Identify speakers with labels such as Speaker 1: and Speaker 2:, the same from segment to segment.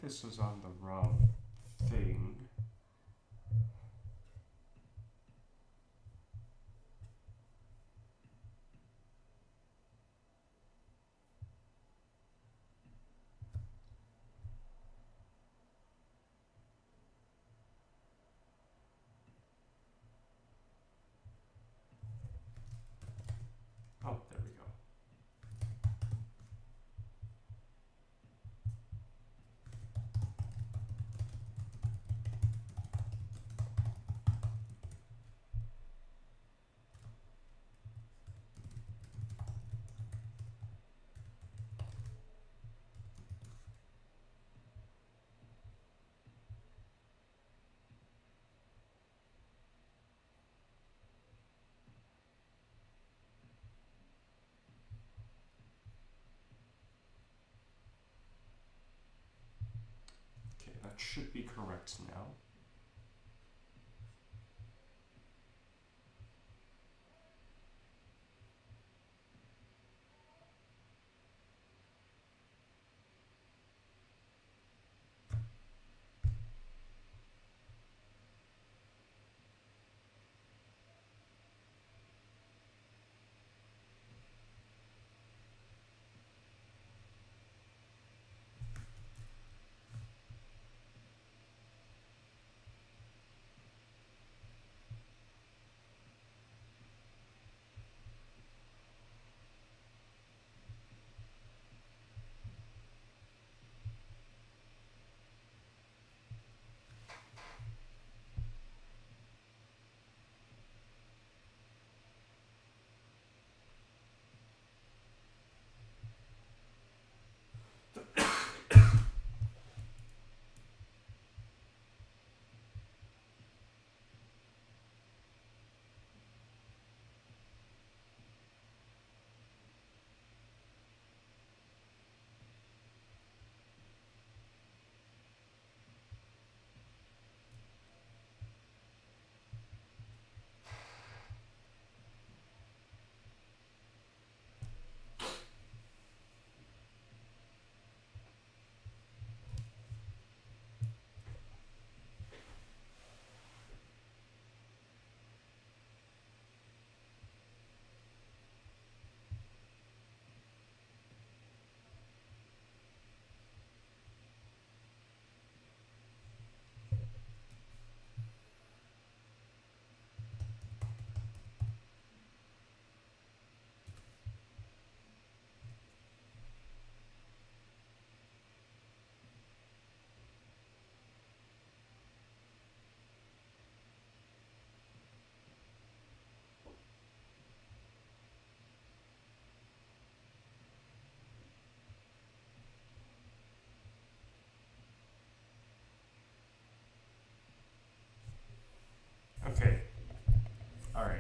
Speaker 1: this is on the wrong thing. Oh, there we go. Okay, that should be correct now. Okay. Alright.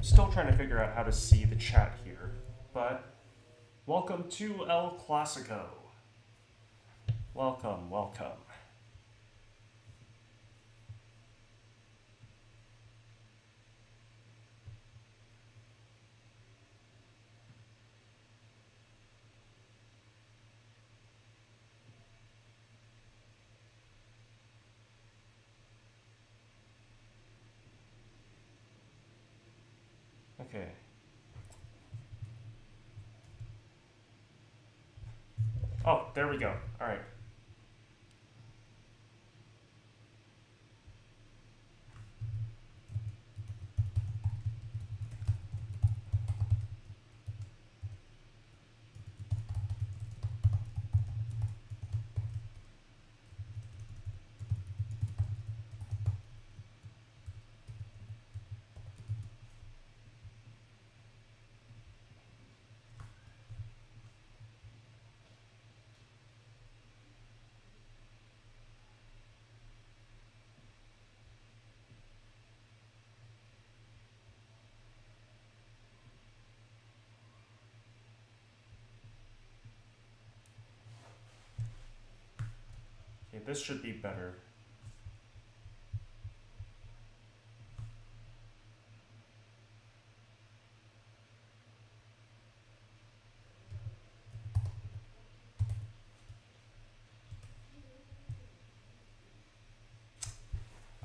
Speaker 1: Still trying to figure out how to see the chat here, but welcome to El Clasico. Welcome, welcome. Okay. Oh, there we go. Alright. Okay, this should be better.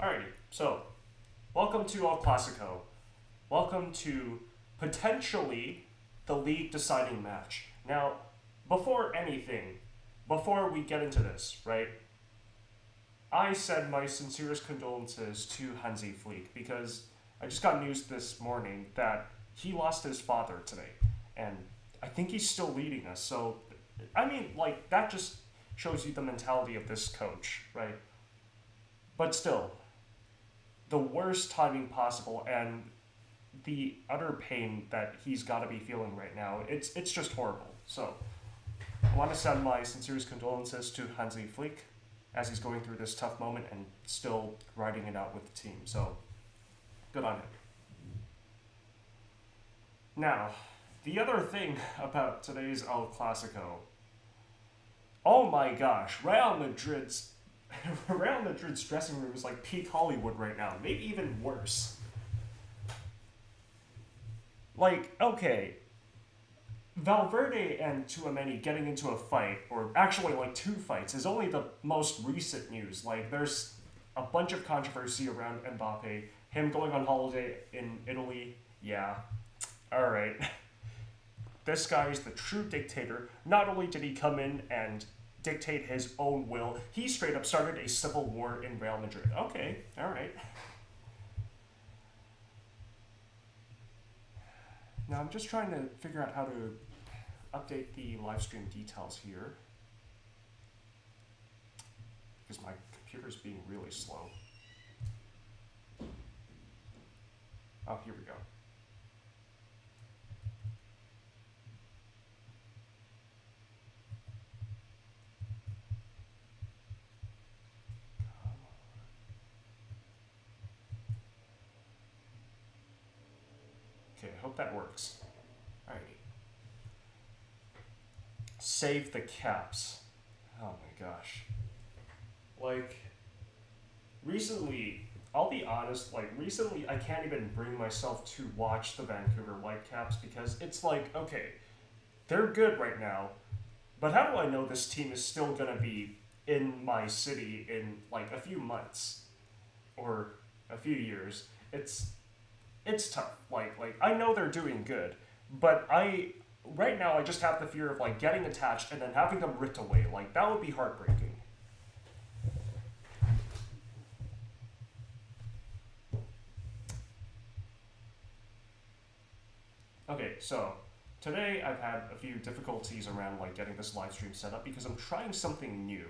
Speaker 1: Alrighty, so welcome to El Clasico. Welcome to potentially the league deciding match. Now, before anything, before we get into this, right? I send my sincerest condolences to Hansi Flick because I just got news this morning that he lost his father today, and I think he's still leading us. So, I mean, like that just shows you the mentality of this coach, right? But still, the worst timing possible, and the utter pain that he's got to be feeling right now. It's just horrible. So, I want to send my sincerest condolences to Hansi Flick as he's going through this tough moment and still riding it out with the team. So, good on him. Now, the other thing about today's El Clasico, oh my gosh, Real Madrid's dressing room is like peak Hollywood right now, maybe even worse. Like, okay, Valverde and Tchouaméni getting into a fight, or actually like two fights, is only the most recent news. Like, there's a bunch of controversy around Mbappe, him going on holiday in Italy, yeah, alright. This guy is the true dictator. Not only did he come in and dictate his own will, he straight up started a civil war in Real Madrid. Okay, alright. Now I'm just trying to figure out how to update the live stream details here, because my computer's being really slow. Oh, here we go. Okay, I hope that works. Alrighty. Save the caps. Oh my gosh. Like, recently, I'll be honest, like, recently I can't even bring myself to watch the Vancouver Whitecaps because it's like, okay, they're good right now, but how do I know this team is still gonna be in my city in, like, a few months or a few years? It's tough. Like I know they're doing good, but right now I just have the fear of like getting attached and then having them ripped away. Like that would be heartbreaking. Okay, so today I've had a few difficulties around like getting this live stream set up because I'm trying something new.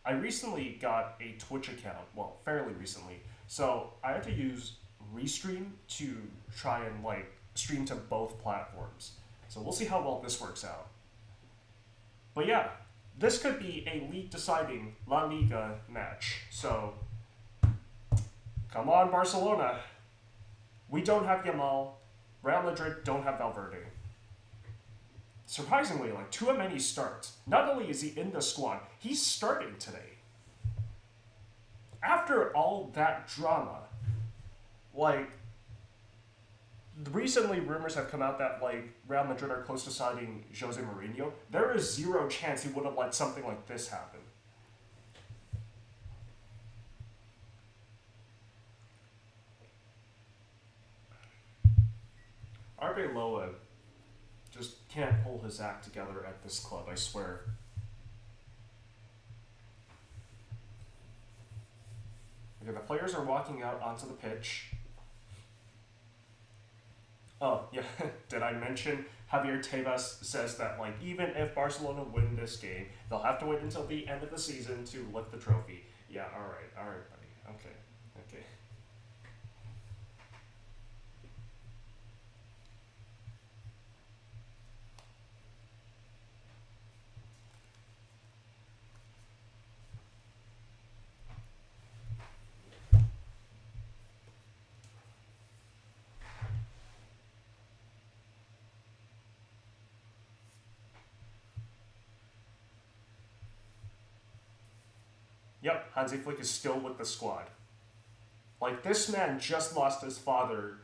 Speaker 1: I recently got a Twitch account, well, fairly recently. So I had to use Restream to try and like stream to both platforms. So we'll see how well this works out. But yeah, this could be a league deciding La Liga match. So come on, Barcelona. We don't have Yamal. Real Madrid don't have Valverde. Surprisingly, like Tchouaméni starts. Not only is he in the squad, he's starting today. After all that drama, like, recently rumors have come out that, like, Real Madrid are close to signing Jose Mourinho. There is zero chance he would have let something like this happen. Arbeloa just can't pull his act together at this club, I swear. Okay, the players are walking out onto the pitch. Oh, yeah, did I mention Javier Tebas says that, like, even if Barcelona win this game, they'll have to wait until the end of the season to lift the trophy. Yeah, alright, buddy. Okay. Yep, Hansi Flick is still with the squad. Like, this man just lost his father,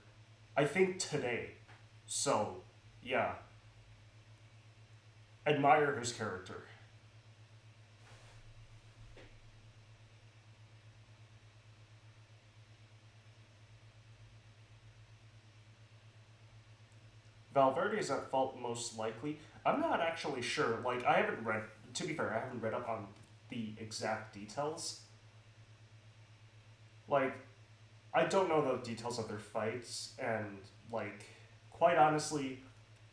Speaker 1: I think today. So, yeah. Admire his character. Valverde is at fault most likely. I'm not actually sure. Like, I haven't read, to be fair, I haven't read up on the exact details. Like, I don't know the details of their fights, and, like, quite honestly,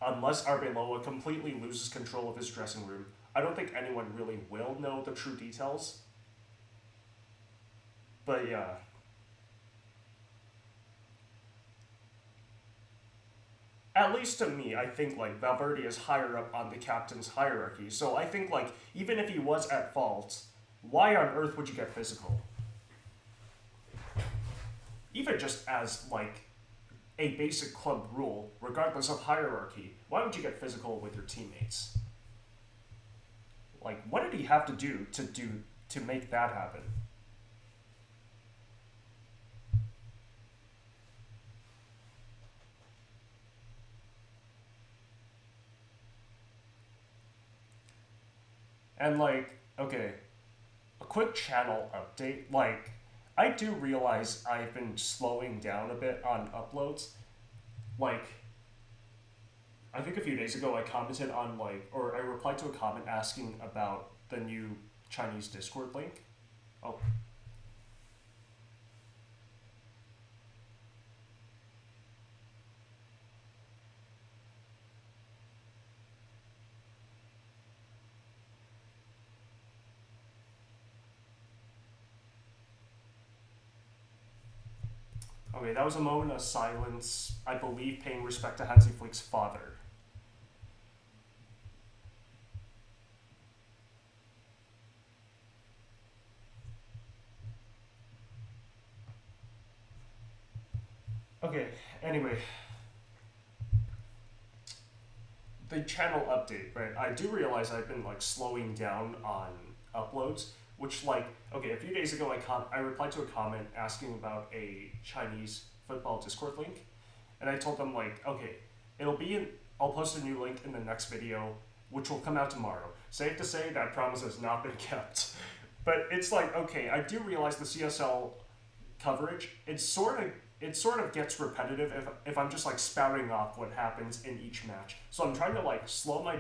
Speaker 1: unless Arbeloa completely loses control of his dressing room, I don't think anyone really will know the true details. But yeah. At least to me, I think like Valverde is higher up on the captain's hierarchy. So I think like even if he was at fault, why on earth would you get physical? Even just as like a basic club rule, regardless of hierarchy, why would you get physical with your teammates? Like, what did he have to do to make that happen? And like, okay, a quick channel update. Like, I do realize I've been slowing down a bit on uploads. Like, I think a few days ago I commented on like, or I replied to a comment asking about the new Chinese Discord link. Oh, okay, that was a moment of silence, I believe paying respect to Hansi Flick's father. Okay, anyway, the channel update, right? I do realize I've been like slowing down on uploads, which like okay, a few days ago I replied to a comment asking about a Chinese football Discord link, and I told them like okay, it'll be in I'll post a new link in the next video, which will come out tomorrow. Safe to say that promise has not been kept, but it's like okay, I do realize the CSL coverage, it sort of gets repetitive if I'm just like spouting off what happens in each match. So I'm trying to like slow my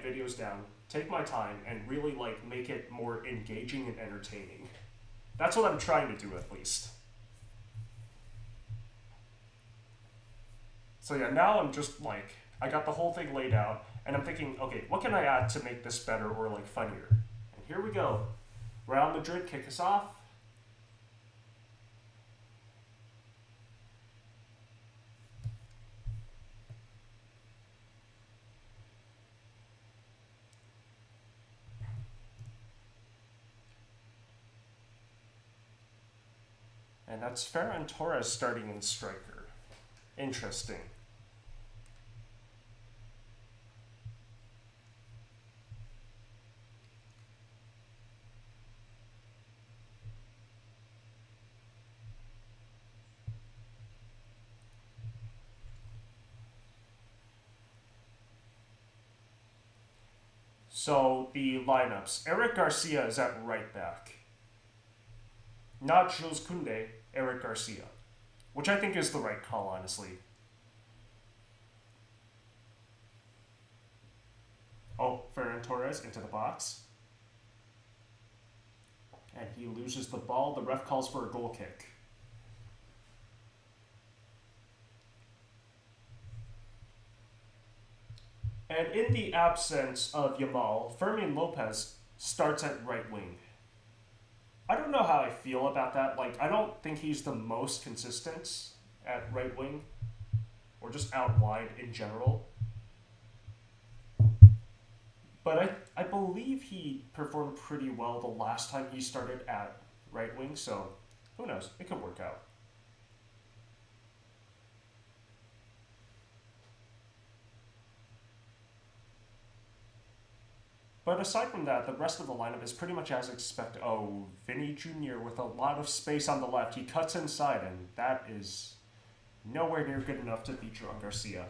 Speaker 1: videos down, take my time, and really like make it more engaging and entertaining. That's what I'm trying to do at least. So yeah, now I'm just like I got the whole thing laid out, and I'm thinking, okay, what can I add to make this better or like funnier? And here we go. Real Madrid kick us off. And that's Ferran Torres starting in striker. Interesting. So the lineups. Eric Garcia is at right back. Not Jules Koundé, Eric Garcia. Which I think is the right call, honestly. Oh, Ferran Torres into the box. And he loses the ball. The ref calls for a goal kick. And in the absence of Yamal, Fermin Lopez starts at right wing. I don't know how I feel about that. Like, I don't think he's the most consistent at right wing, or just out wide in general. But I believe he performed pretty well the last time he started at right wing, so who knows? It could work out. But aside from that, the rest of the lineup is pretty much as expected. Oh, Vinny Jr. with a lot of space on the left. He cuts inside, and that is nowhere near good enough to beat Joan Garcia.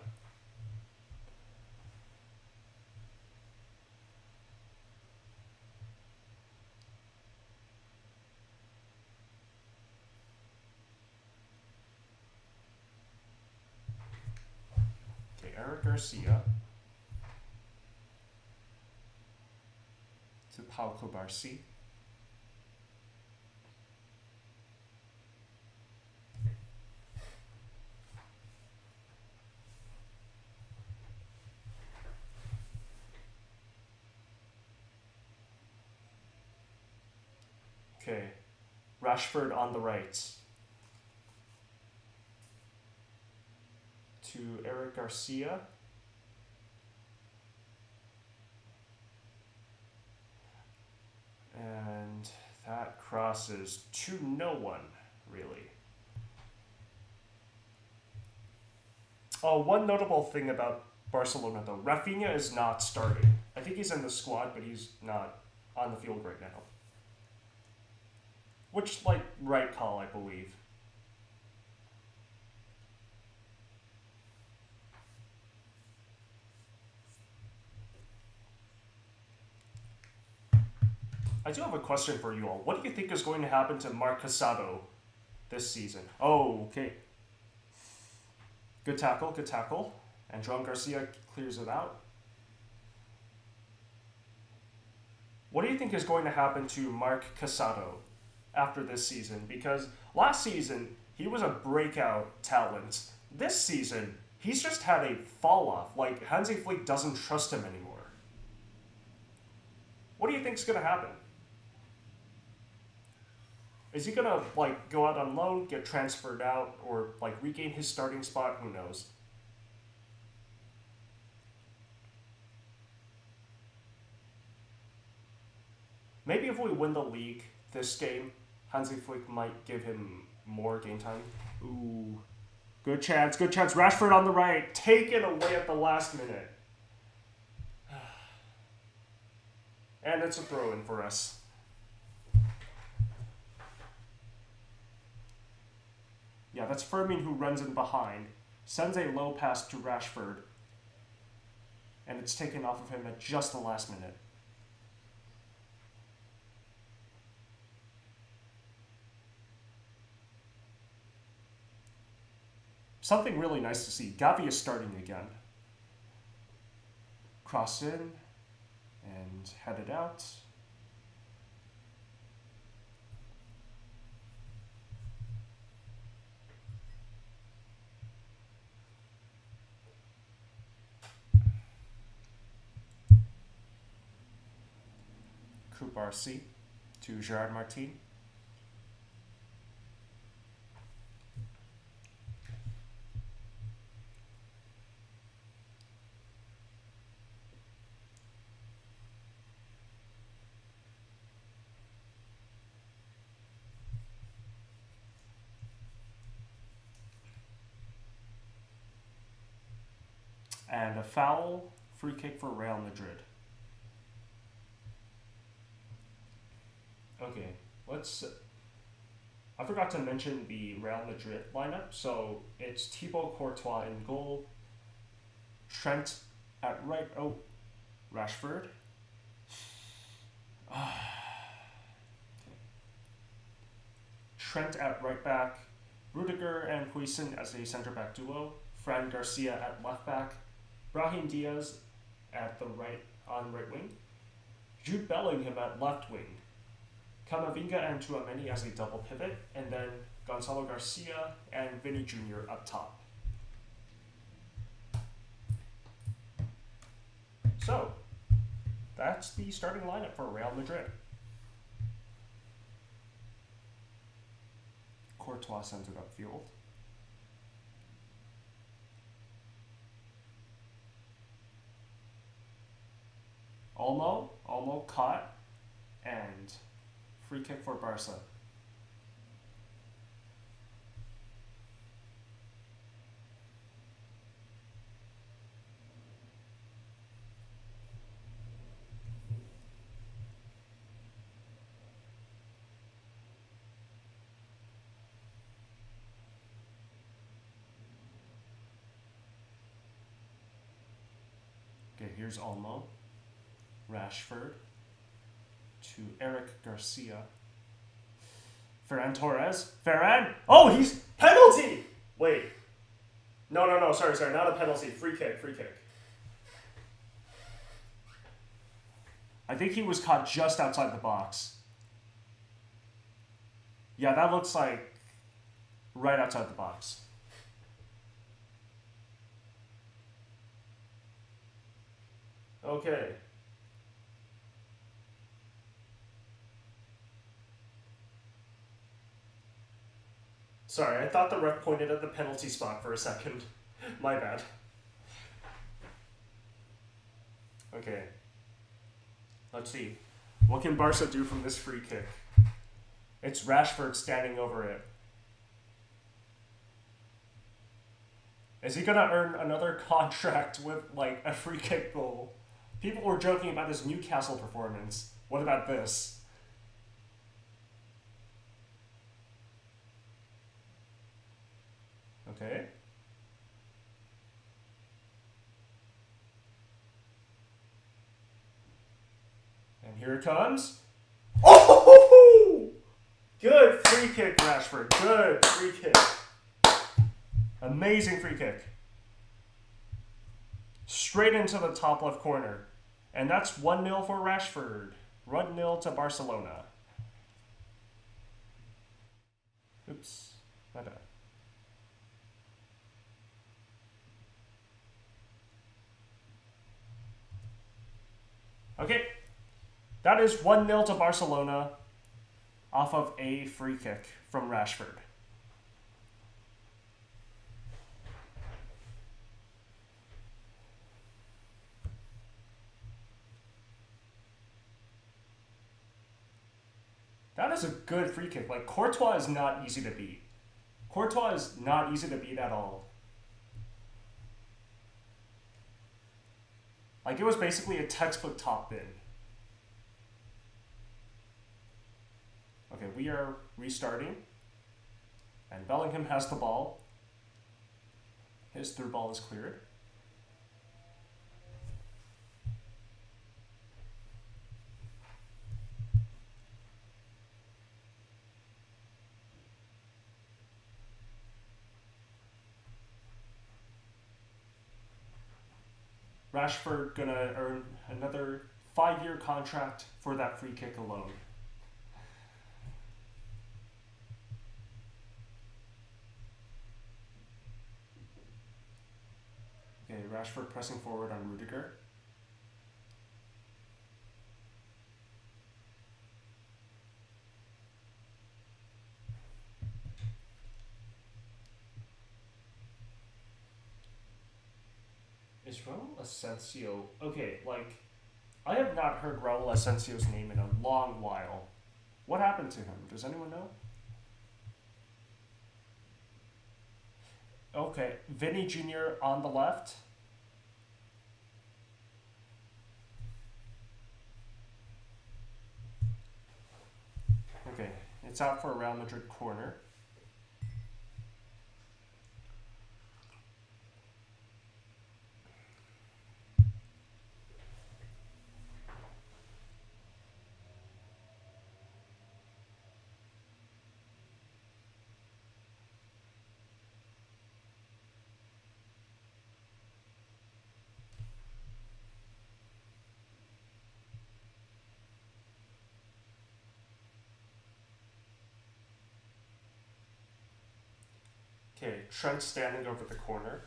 Speaker 1: Okay, Eric Garcia to Pau Kubarsi. Okay, Rashford on the right to Eric Garcia. And that crosses to no one, really. Oh, one notable thing about Barcelona, though. Rafinha is not starting. I think he's in the squad, but he's not on the field right now. Which, like, right call, I believe. I do have a question for you all. What do you think is going to happen to Marc Casado this season? Oh, okay. Good tackle, good tackle. And João Garcia clears it out. What do you think is going to happen to Marc Casado after this season? Because last season, he was a breakout talent. This season, he's just had a fall off. Like, Hansi Flick doesn't trust him anymore. What do you think's going to happen? Is he going to, like, go out on loan, get transferred out, or, like, regain his starting spot? Who knows? Maybe if we win the league this game, Hansi Flick might give him more game time. Ooh. Good chance, good chance. Rashford on the right. Taken away at the last minute. And it's a throw-in for us. Yeah, that's Fermin who runs in behind. Sends a low pass to Rashford. And it's taken off of him at just the last minute. Something really nice to see. Gavi is starting again. Cross in and head it out. Kubarsi to Gerard Martin. And a foul, free kick for Real Madrid. Okay, I forgot to mention the Real Madrid lineup. So it's Thibaut Courtois in goal. Trent at right. Oh, Rashford. Trent at right back. Rudiger and Huijsen as a centre back duo. Fran Garcia at left back. Brahim Diaz at the right wing. Jude Bellingham at left wing. Camavinga and Tchouaméni as a double pivot, and then Gonzalo Garcia and Vinny Jr. up top. So, that's the starting lineup for Real Madrid. Courtois sends it upfield. Olmo caught, and free kick for Barca. Okay, here's Olmo. Rashford to Eric Garcia. Ferran Torres. Ferran! Oh, he's penalty! Wait. No, sorry, not a penalty. Free kick. I think he was caught just outside the box. Yeah, that looks like right outside the box. Okay. Sorry, I thought the ref pointed at the penalty spot for a second. My bad. Okay. Let's see. What can Barca do from this free kick? It's Rashford standing over it. Is he gonna earn another contract with, like, a free kick goal? People were joking about his Newcastle performance. What about this? Okay. And here it comes. Oh! Good free kick, Rashford. Good free kick. Amazing free kick. Straight into the top left corner. And that's 1-0 for Rashford. 1-0 to Barcelona. Oops. My bad. Okay. That is 1-0 to Barcelona off of a free kick from Rashford. That is a good free kick. Like, Courtois is not easy to beat. Courtois is not easy to beat at all. Like, it was basically a textbook top bin. Okay, we are restarting. And Bellingham has the ball. His through ball is cleared. Rashford gonna earn another 5-year contract for that free kick alone. Okay, Rashford pressing forward on Rudiger. Is Raul Asensio... Okay, like, I have not heard Raul Asensio's name in a long while. What happened to him? Does anyone know? Okay, Vinny Jr. on the left. Okay, it's out for a Real Madrid corner. Okay, Trent standing over the corner.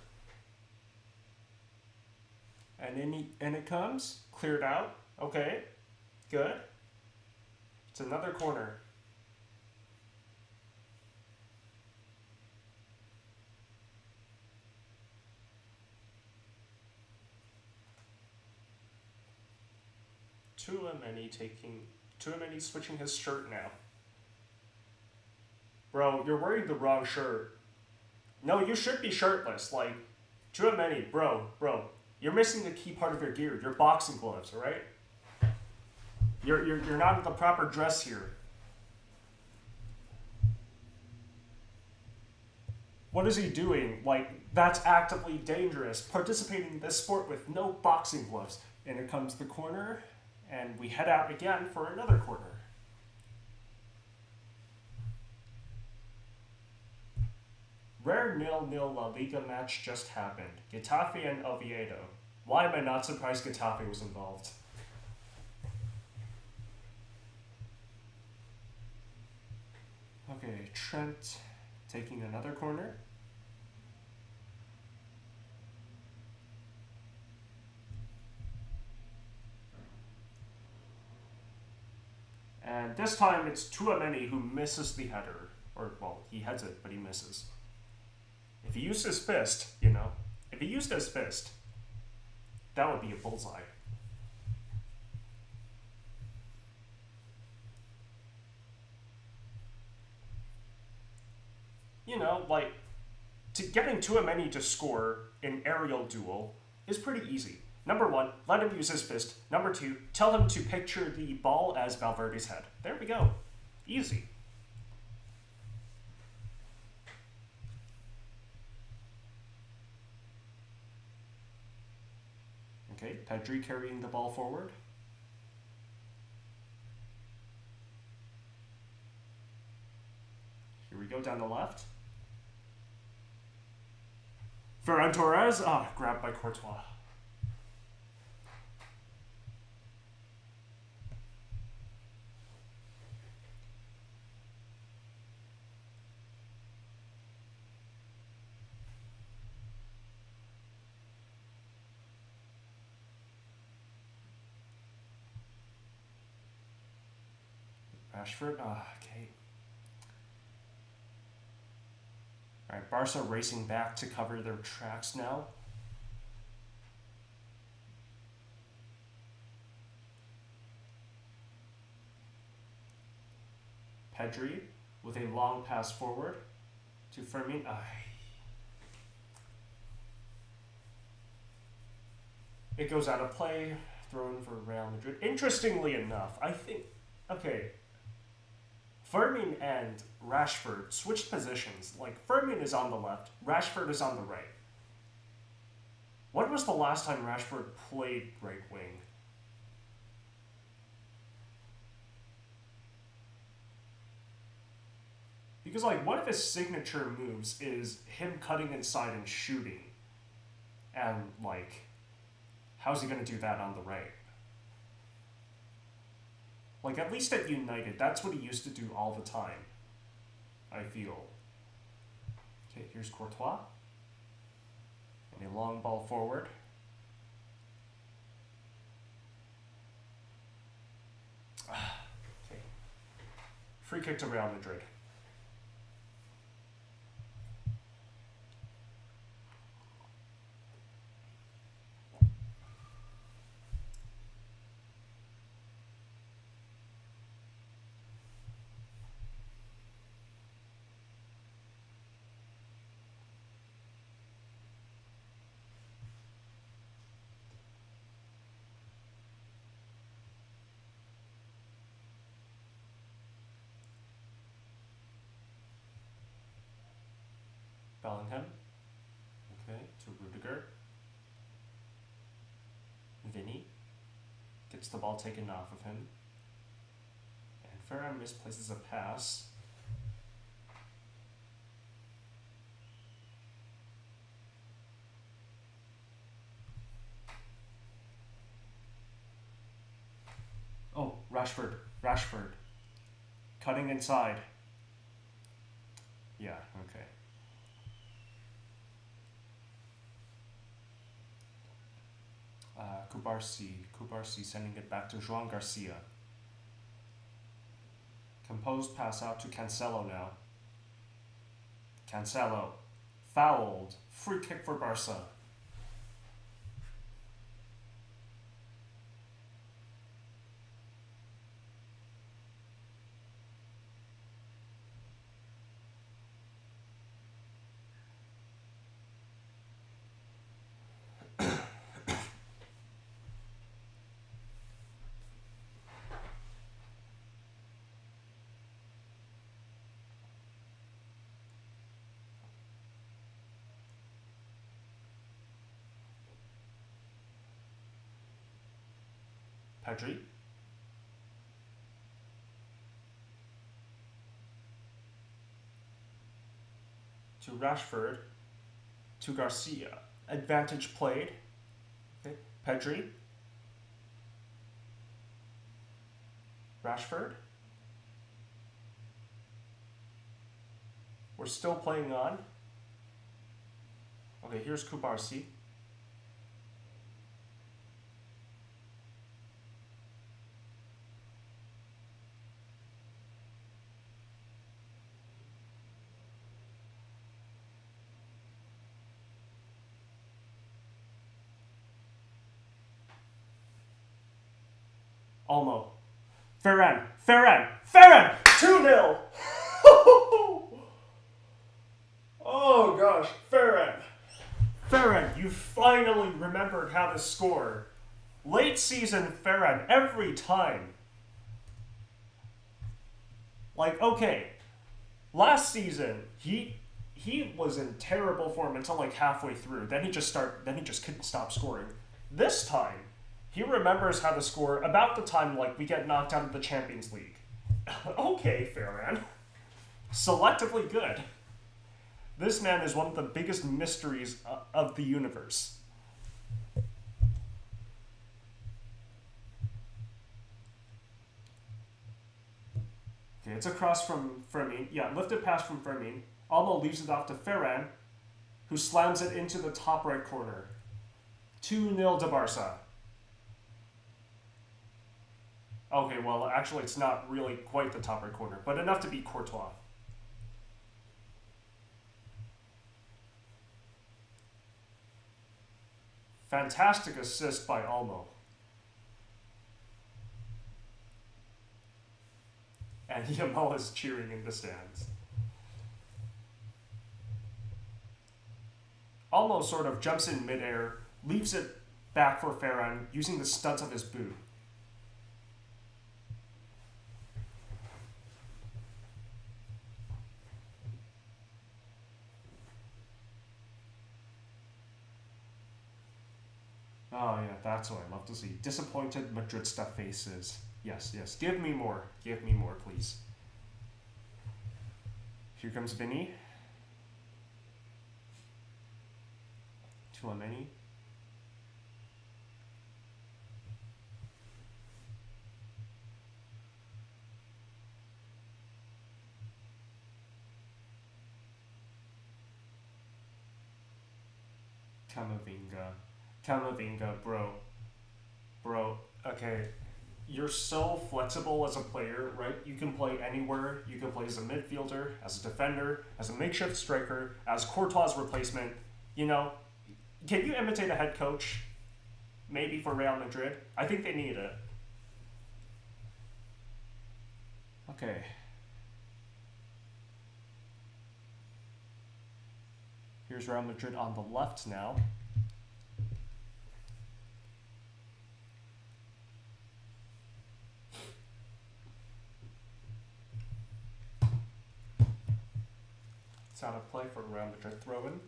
Speaker 1: And in it comes. Cleared out. Okay, good. It's another corner. Tchouaméni switching his shirt now. Bro, you're wearing the wrong shirt. No, you should be shirtless. Like, Tchouaméni, bro, you're missing a key part of your gear. Your boxing gloves, all right? You're not in the proper dress here. What is he doing? Like, that's actively dangerous. Participating in this sport with no boxing gloves. And it comes the corner, and we head out again for another corner. Rare 0-0 La Liga match just happened. Getafe and Oviedo. Why am I not surprised Getafe was involved? Okay, Trent taking another corner. And this time it's Tchouaméni who misses the header. Or, well, he heads it, but he misses. If he used his fist, you know, if he used his fist, that would be a bullseye. You know, like, getting Tchouaméni to score an aerial duel is pretty easy. Number one, let him use his fist. Number two, tell him to picture the ball as Valverde's head. There we go. Easy. Okay, Pedri carrying the ball forward. Here we go down the left. Ferran Torres, grabbed by Courtois. Rashford, okay. Alright, Barca racing back to cover their tracks now. Pedri with a long pass forward to Fermin. It goes out of play, thrown for Real Madrid. Interestingly enough, I think, okay, Fermin and Rashford switched positions. Like, Fermin is on the left, Rashford is on the right. When was the last time Rashford played right wing? Because, like, one of his signature moves is him cutting inside and shooting. And, like, how's he going to do that on the right? Like, at least at United, that's what he used to do all the time, I feel. Okay, here's Courtois. And a long ball forward. Okay. Free kick to Real Madrid. Bellingham. Okay, to Rudiger. Vinny gets the ball taken off of him. And Ferran misplaces a pass. Oh, Rashford. Cutting inside. Yeah, okay. Kubarsi sending it back to Joan Garcia. Composed pass out to Cancelo now. Cancelo. Fouled. Free kick for Barca. Pedri. to Rashford, to Garcia. Advantage played. Okay. Pedri. Rashford. We're still playing on. Okay, here's Kubarsi. Almo. Ferran. 2-0. Oh gosh, Ferran, you finally remembered how to score. Late season Ferran, every time. Like, okay, last season he was in terrible form until like halfway through. Then he just couldn't stop scoring. This time, he remembers how to score about the time like we get knocked out of the Champions League. Okay, Ferran. Selectively good. This man is one of the biggest mysteries of the universe. Okay, it's a cross from Fermin. Yeah, lifted pass from Fermin. Almo leaves it off to Ferran, who slams it into the top right corner. 2-0 to Barca. Okay, well, actually, it's not really quite the top right corner, but enough to beat Courtois. Fantastic assist by Almo. And Yamal is cheering in the stands. Almo sort of jumps in midair, leaves it back for Ferran using the studs of his boot. Oh yeah, that's what I love to see. Disappointed Madrid stuff faces. Yes. Give me more, please. Here comes Vinny. Tchouaméni. Camavinga, bro. Okay, you're so flexible as a player, right? You can play anywhere. You can play as a midfielder, as a defender, as a makeshift striker, as Courtois' replacement. You know, can you imitate a head coach? Maybe for Real Madrid? I think they need it. Okay. Here's Real Madrid on the left now. It's out of play for Real Madrid throw-in.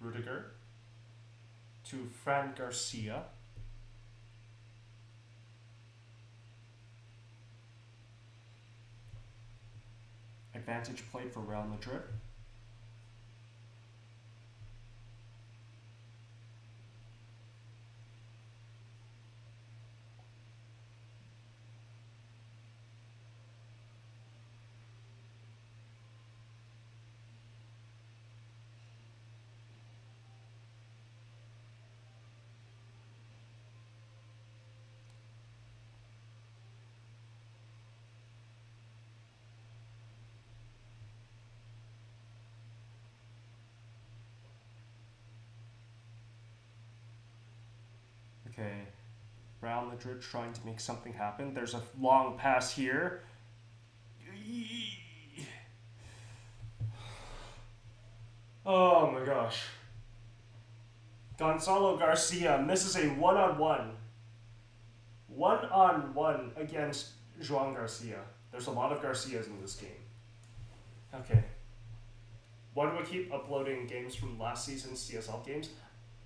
Speaker 1: Rudiger to Fran Garcia. Advantage played for Real Madrid. Okay, Real Madrid trying to make something happen. There's a long pass here. Oh my gosh. Gonzalo Garcia misses a one-on-one. One-on-one against João Garcia. There's a lot of Garcias in this game. Okay. Why do I keep uploading games from last season's CSL games?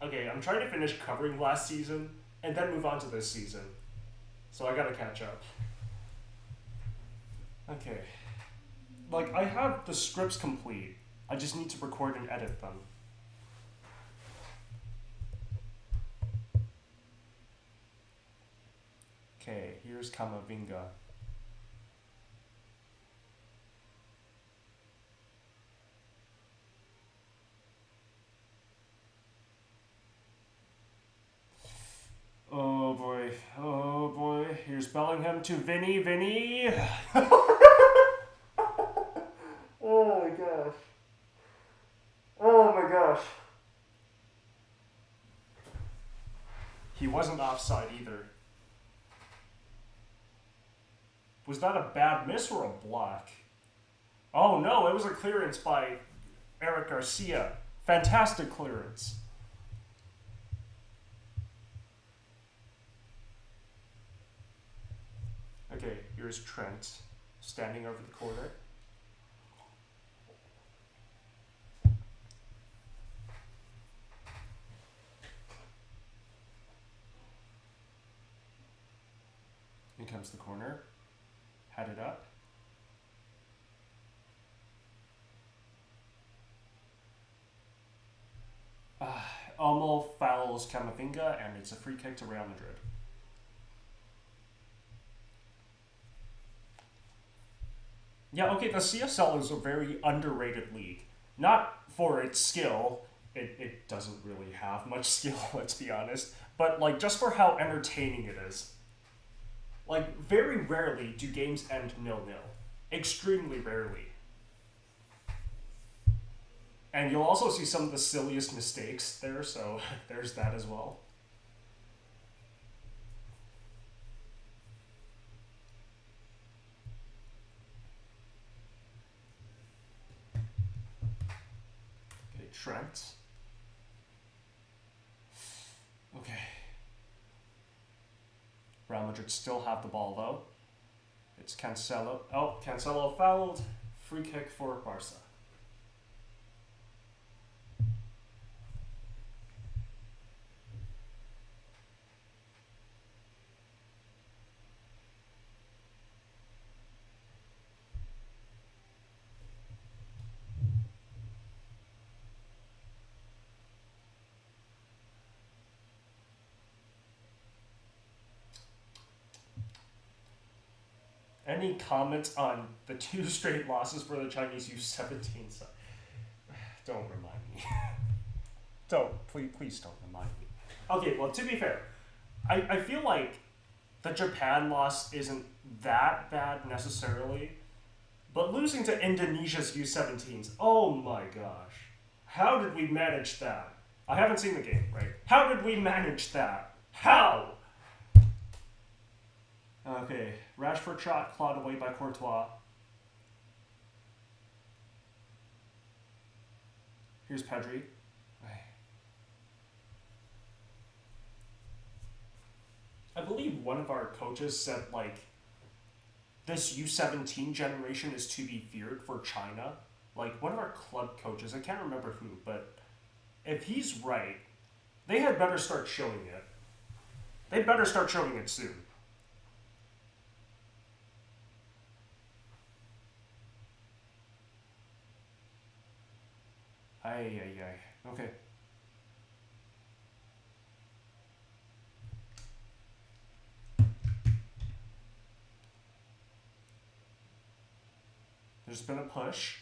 Speaker 1: Okay, I'm trying to finish covering last season and then move on to this season. So I gotta catch up. Okay. Like, I have the scripts complete. I just need to record and edit them. Okay, here's Camavinga. Oh boy, oh boy. Here's Bellingham to Vinny, Vinny. Oh my gosh. Oh my gosh. He wasn't offside either. Was that a bad miss or a block? Oh no, it was a clearance by Eric Garcia. Fantastic clearance. Okay, here's Trent standing over the corner. Here comes the corner. Had it up. Almo fouls Camavinga, and it's a free kick to Real Madrid. Yeah, okay, the CSL is a very underrated league. Not for its skill. It doesn't really have much skill, let's be honest. But, like, just for how entertaining it is. Like, very rarely do games end 0-0. Extremely rarely. And you'll also see some of the silliest mistakes there, so there's that as well. Okay, Trent. Okay. Real Madrid still have the ball, though. It's Cancelo. Oh, Cancelo fouled. Free kick for Barca. Any comments on the 2 straight losses for the Chinese U17 side? Don't remind me. Please don't remind me. Okay, well, to be fair, I feel like the Japan loss isn't that bad necessarily, but losing to Indonesia's U17s, oh my gosh. How did we manage that? I haven't seen the game, right? How did we manage that? How? Okay, Rashford shot clawed away by Courtois. Here's Pedri. I believe one of our coaches said, like, this U17 generation is to be feared for China. Like, one of our club coaches, I can't remember who, but if he's right, they had better start showing it. They better start showing it soon. Ay. Okay. There's been a push.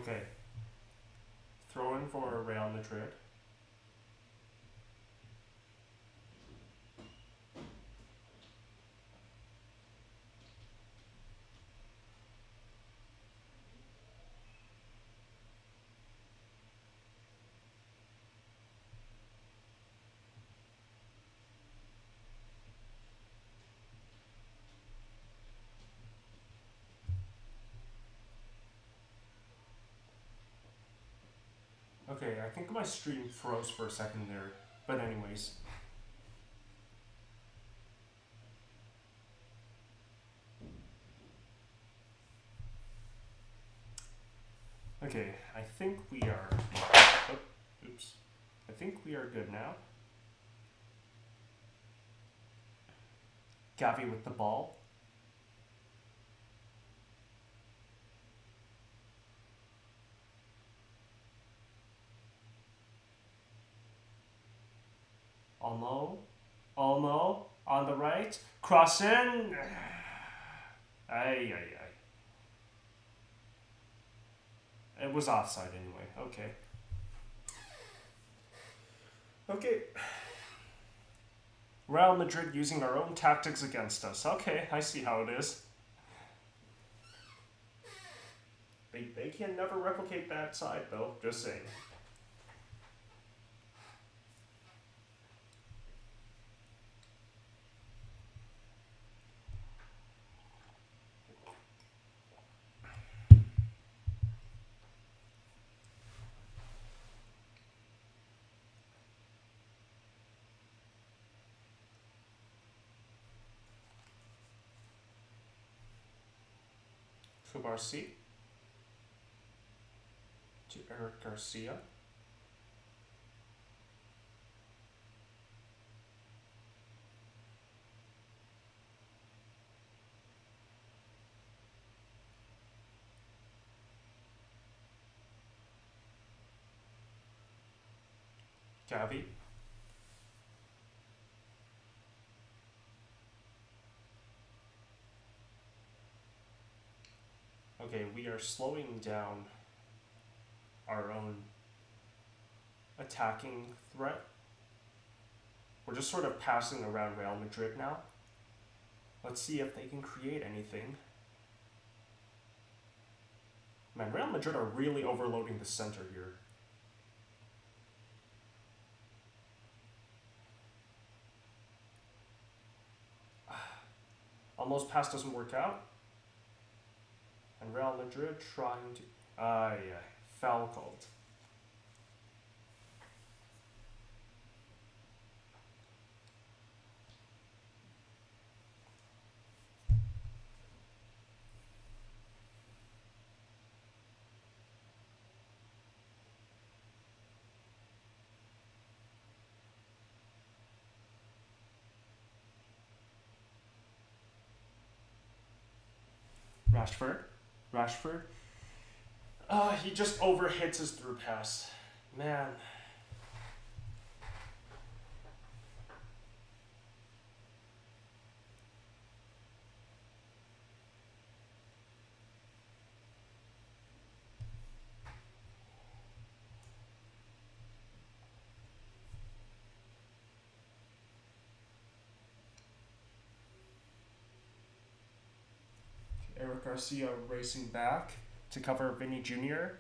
Speaker 1: Okay. Throw in for Real Madrid. Okay, I think my stream froze for a second there. But anyways. Okay, I think we are... Oh, oops. I think we are good now. Gavi with the ball. Olmo on the right. Cross in. Ay. It was offside anyway. Okay. Real Madrid using our own tactics against us. Okay, I see how it is. They can never replicate that side though, just saying. Kubarsi to Eric Garcia. Gavi. Okay, we are slowing down our own attacking threat. We're just sort of passing around Real Madrid now. Let's see if they can create anything. Man, Real Madrid are really overloading the center here. Almost pass doesn't work out. And Real Madrid trying to... yeah, foul called. Rashford. He just overhits his through pass. Man. Eric Garcia racing back to cover Vinny Jr.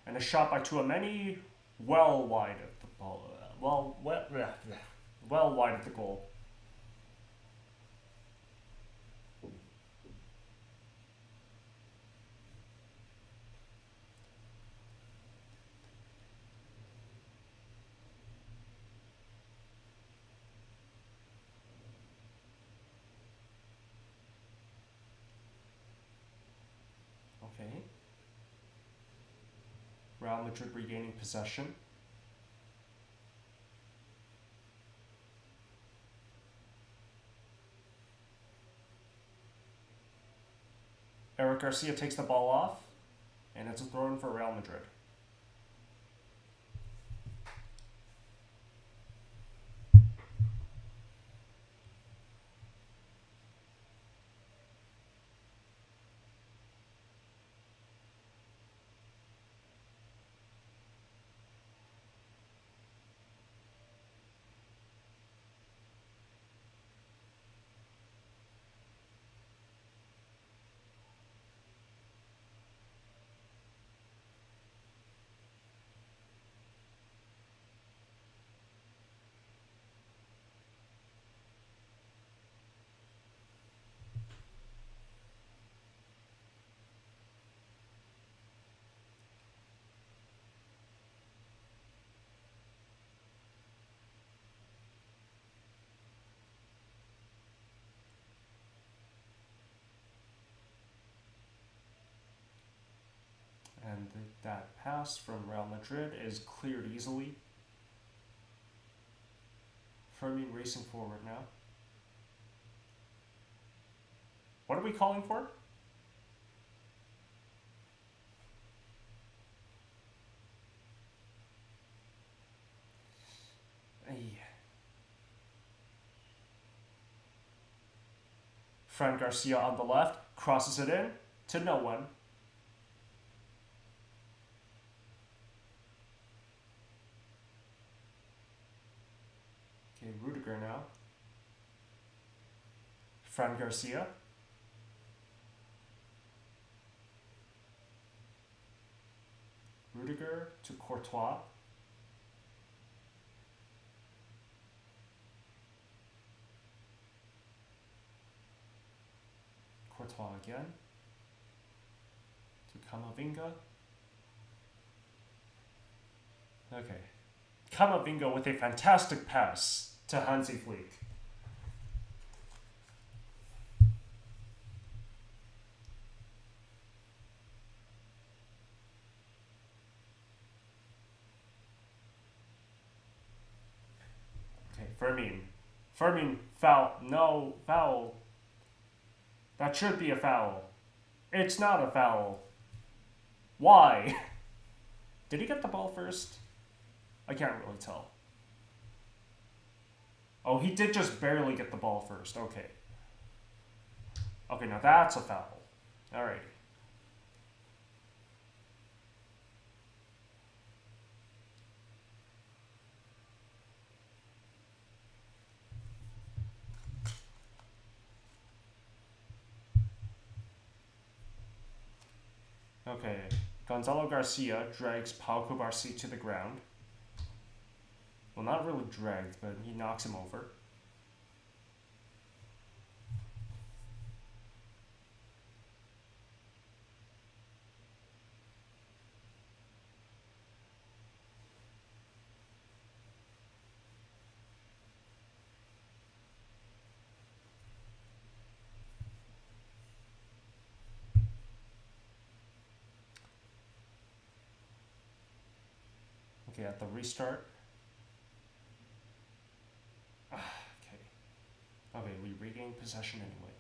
Speaker 1: And a shot by Tchouaméni, well wide of the ball. Well wide of the goal. Okay. Real Madrid regaining possession. Eric Garcia takes the ball off, and it's a throw-in for Real Madrid. And that pass from Real Madrid is cleared easily. Fermin racing forward now. What are we calling for? Fran Garcia on the left, crosses it in to no one. Okay, Rudiger now. Fran Garcia. Rudiger to Courtois. Courtois again. To Camavinga. Okay. Camavinga with a fantastic pass to Hansi Flick. Okay, Fermin, foul. No, foul. That should be a foul. It's not a foul. Why? Did he get the ball first? I can't really tell. Oh, he did just barely get the ball first. Okay. Okay, now that's a foul. Alrighty. Okay, Gonzalo Garcia drags Pau Cubarsí to the ground. Well, not really dragged, but he knocks him over. Okay, at the restart. Okay, we regain possession anyway.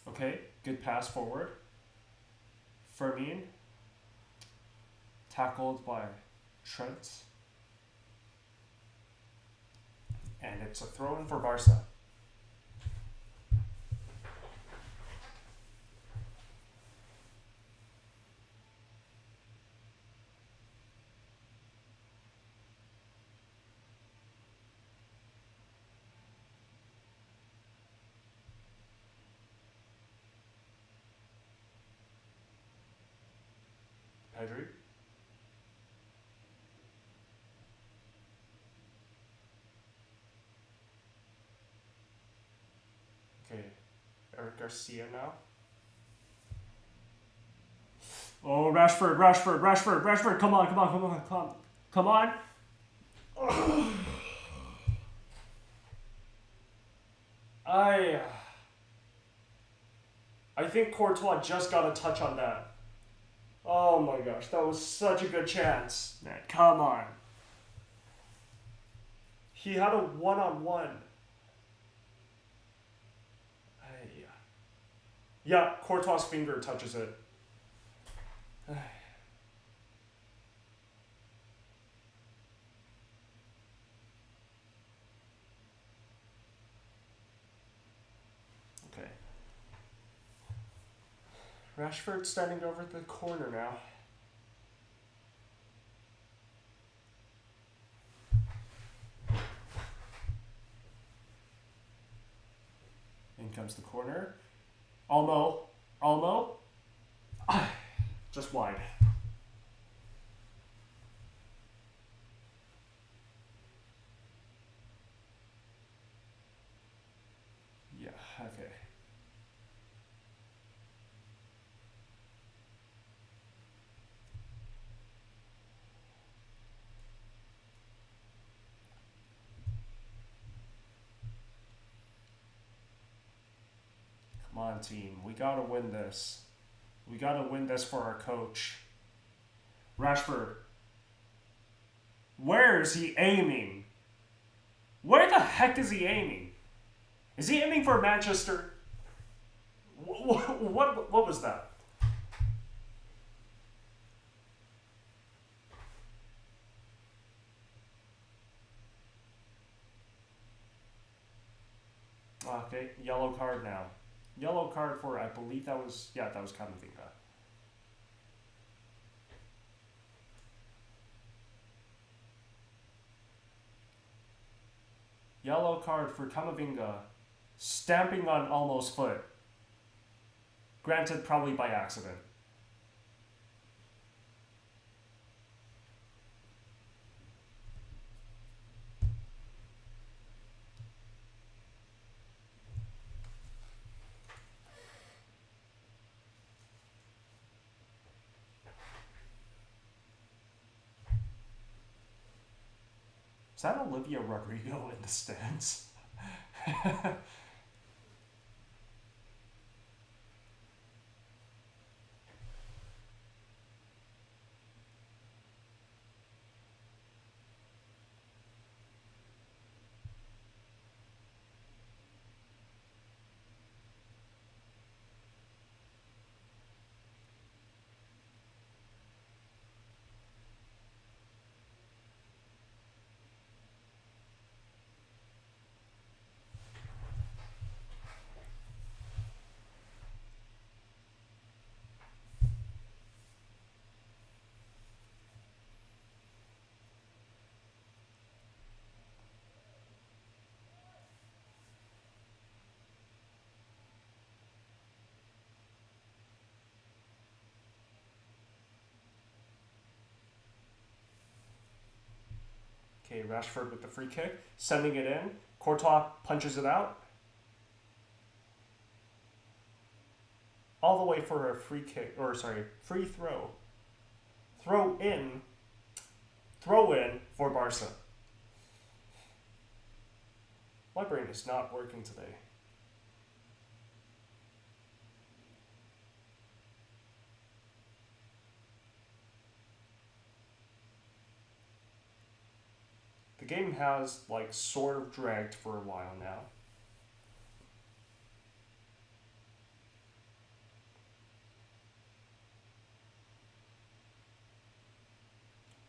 Speaker 1: Okay, good pass forward. Fermin, tackled by Trent. And it's a throw-in for Barca. Pedri. Okay, Eric Garcia now. Oh, Rashford, come on. I think Courtois just got a touch on that. Oh my gosh, that was such a good chance. Man, come on. He had a one-on-one. Yeah, Courtois' finger touches it. Okay. Rashford standing over the corner now. In comes the corner. Almo. Just wide. Come on, team. We gotta win this. We gotta win this for our coach. Rashford. Where is he aiming? Where the heck is he aiming? Is he aiming for Manchester? What was that? Okay, yellow card now. Yellow card for, I believe that was Camavinga. Yellow card for Camavinga, stamping on Olmo's foot. Granted, probably by accident. Is that Olivia Rodrigo in the stands? Okay, Rashford with the free kick, sending it in. Courtois punches it out. All the way for a free kick, or sorry, free throw. Throw in for Barca. My brain is not working today. The game has, like, sort of dragged for a while now.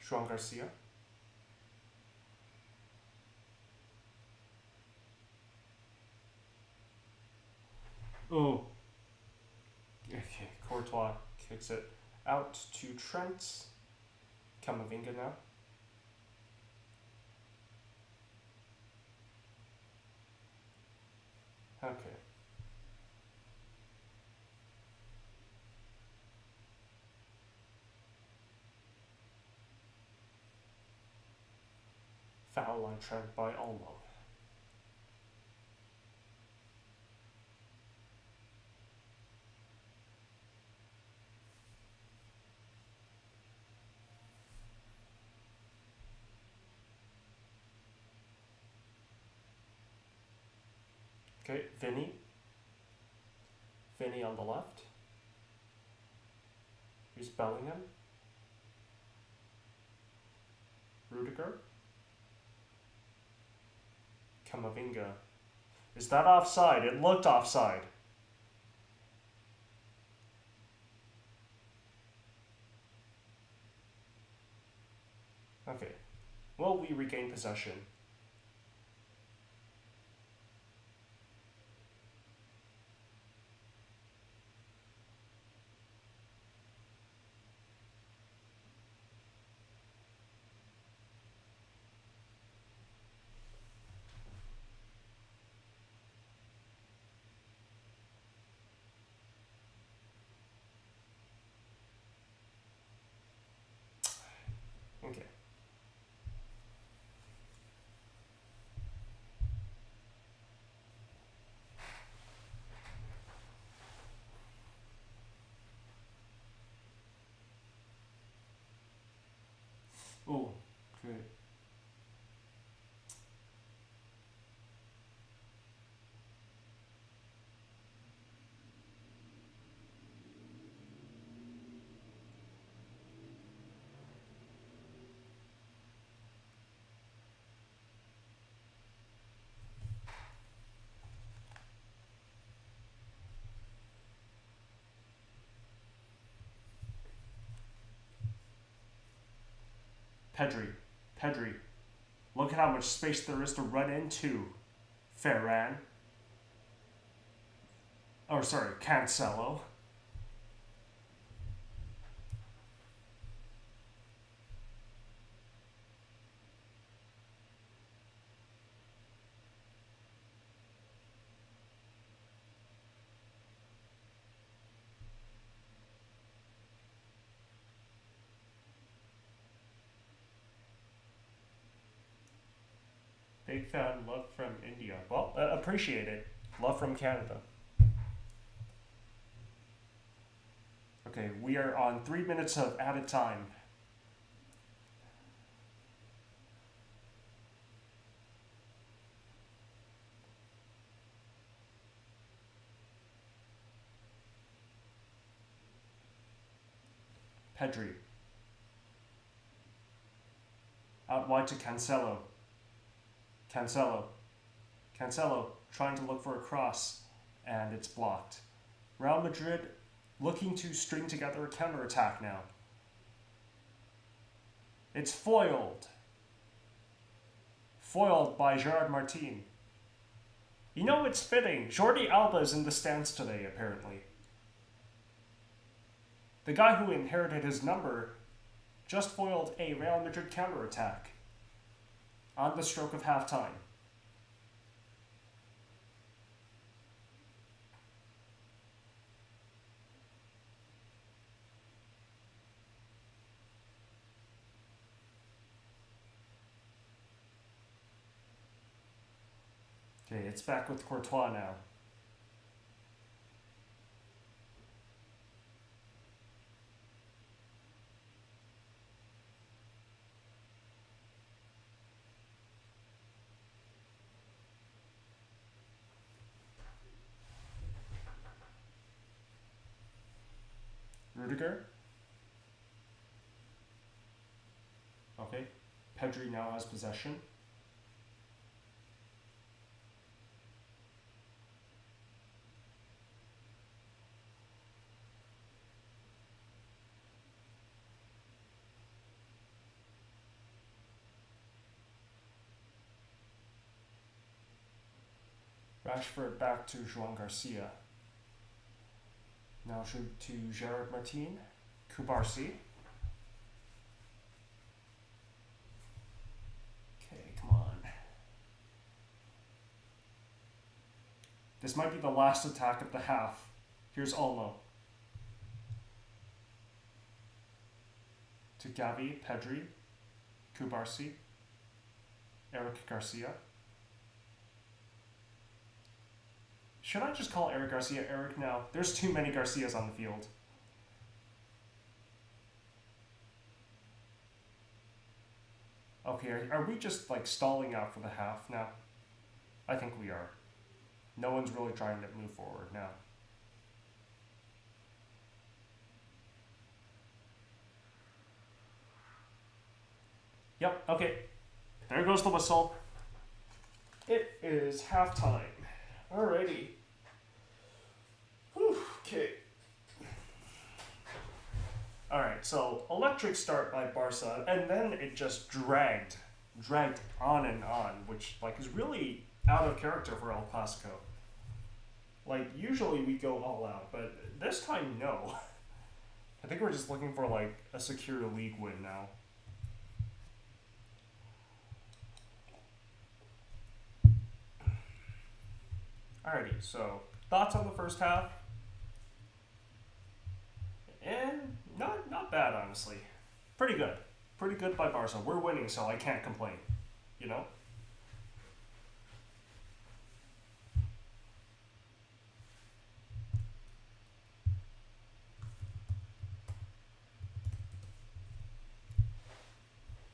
Speaker 1: João Garcia. Oh. Okay, Courtois kicks it out to Trent. Camavinga now. Okay. Foul on Trent by Olmo. Okay, Vinny. Vinny on the left. Here's Bellingham. Rudiger. Camavinga. Is that offside? It looked offside. Okay. Well, we regain possession. Okay. Pedri. Pedri. Look at how much space there is to run into. Ferran. Oh, sorry, Cancelo. Big fan, love from India. Well, appreciate it. Love from Canada. Okay, we are on 3 minutes of added time. Pedri. Out wide to Cancelo. Cancelo. Cancelo trying to look for a cross, and it's blocked. Real Madrid looking to string together a counterattack now. It's foiled. Foiled by Gerard Martin. You know, it's fitting. Jordi Alba is in the stands today, apparently. The guy who inherited his number just foiled a Real Madrid counterattack on the stroke of halftime. Okay, it's back with Courtois now. Rudiger. Okay, Pedri now has possession. Rashford back to João Garcia. Now to Gerard Martin. Kubarsi. Okay, come on. This might be the last attack of the half. Here's Olmo. To Gavi, Pedri, Kubarsi, Eric Garcia. Should I just call Eric Garcia Eric now? There's too many Garcias on the field. Okay, are we just like stalling out for the half now? I think we are. No one's really trying to move forward now. Yep, okay. There goes the whistle. It is halftime. Alrighty. Whew, okay. Alright, so electric start by Barca, and then it just dragged on and on, which like is really out of character for El Clasico. Like, usually we go all out, but this time, no. I think we're just looking for like a secure league win now. Alrighty, so thoughts on the first half? And not bad, honestly. Pretty good. Pretty good by Barca. We're winning, so I can't complain. You know?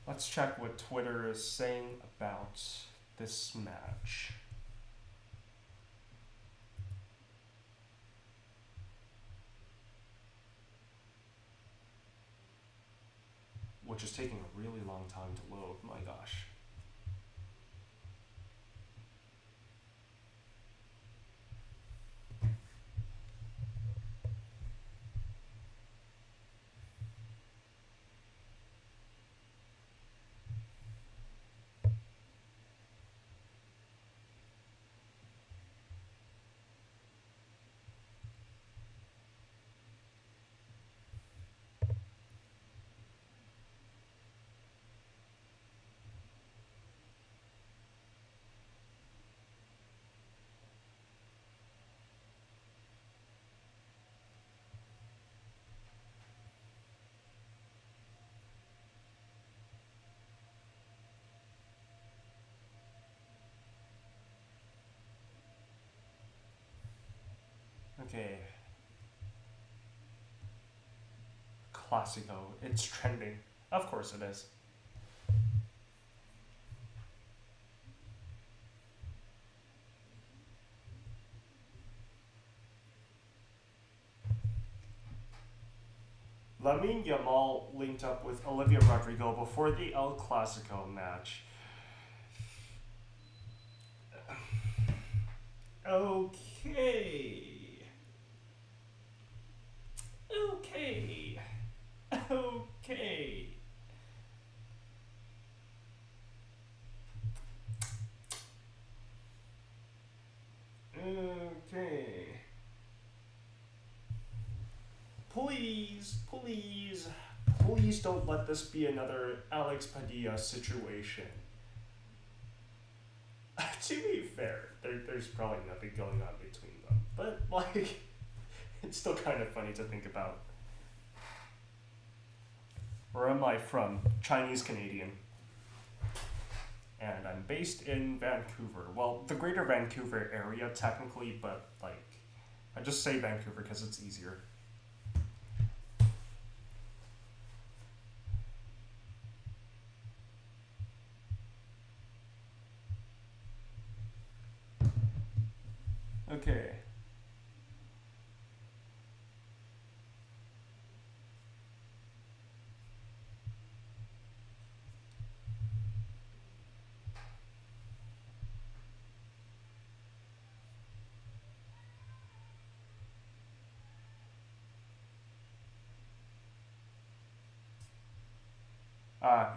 Speaker 1: Let's check what Twitter is saying about this match. Which is taking a really long time to load, my gosh. Okay. Classico. It's trending. Of course it is. Lamine Yamal linked up with Olivia Rodrigo before the El Clasico match. Okay. Okay. Okay. Okay. Please, please, please don't let this be another Alex Padilla situation. To be fair, there's probably nothing going on between them. But, like, it's still kind of funny to think about. Where am I from? Chinese Canadian. And I'm based in Vancouver. Well, the greater Vancouver area, technically, but, like, I just say Vancouver because it's easier. Okay.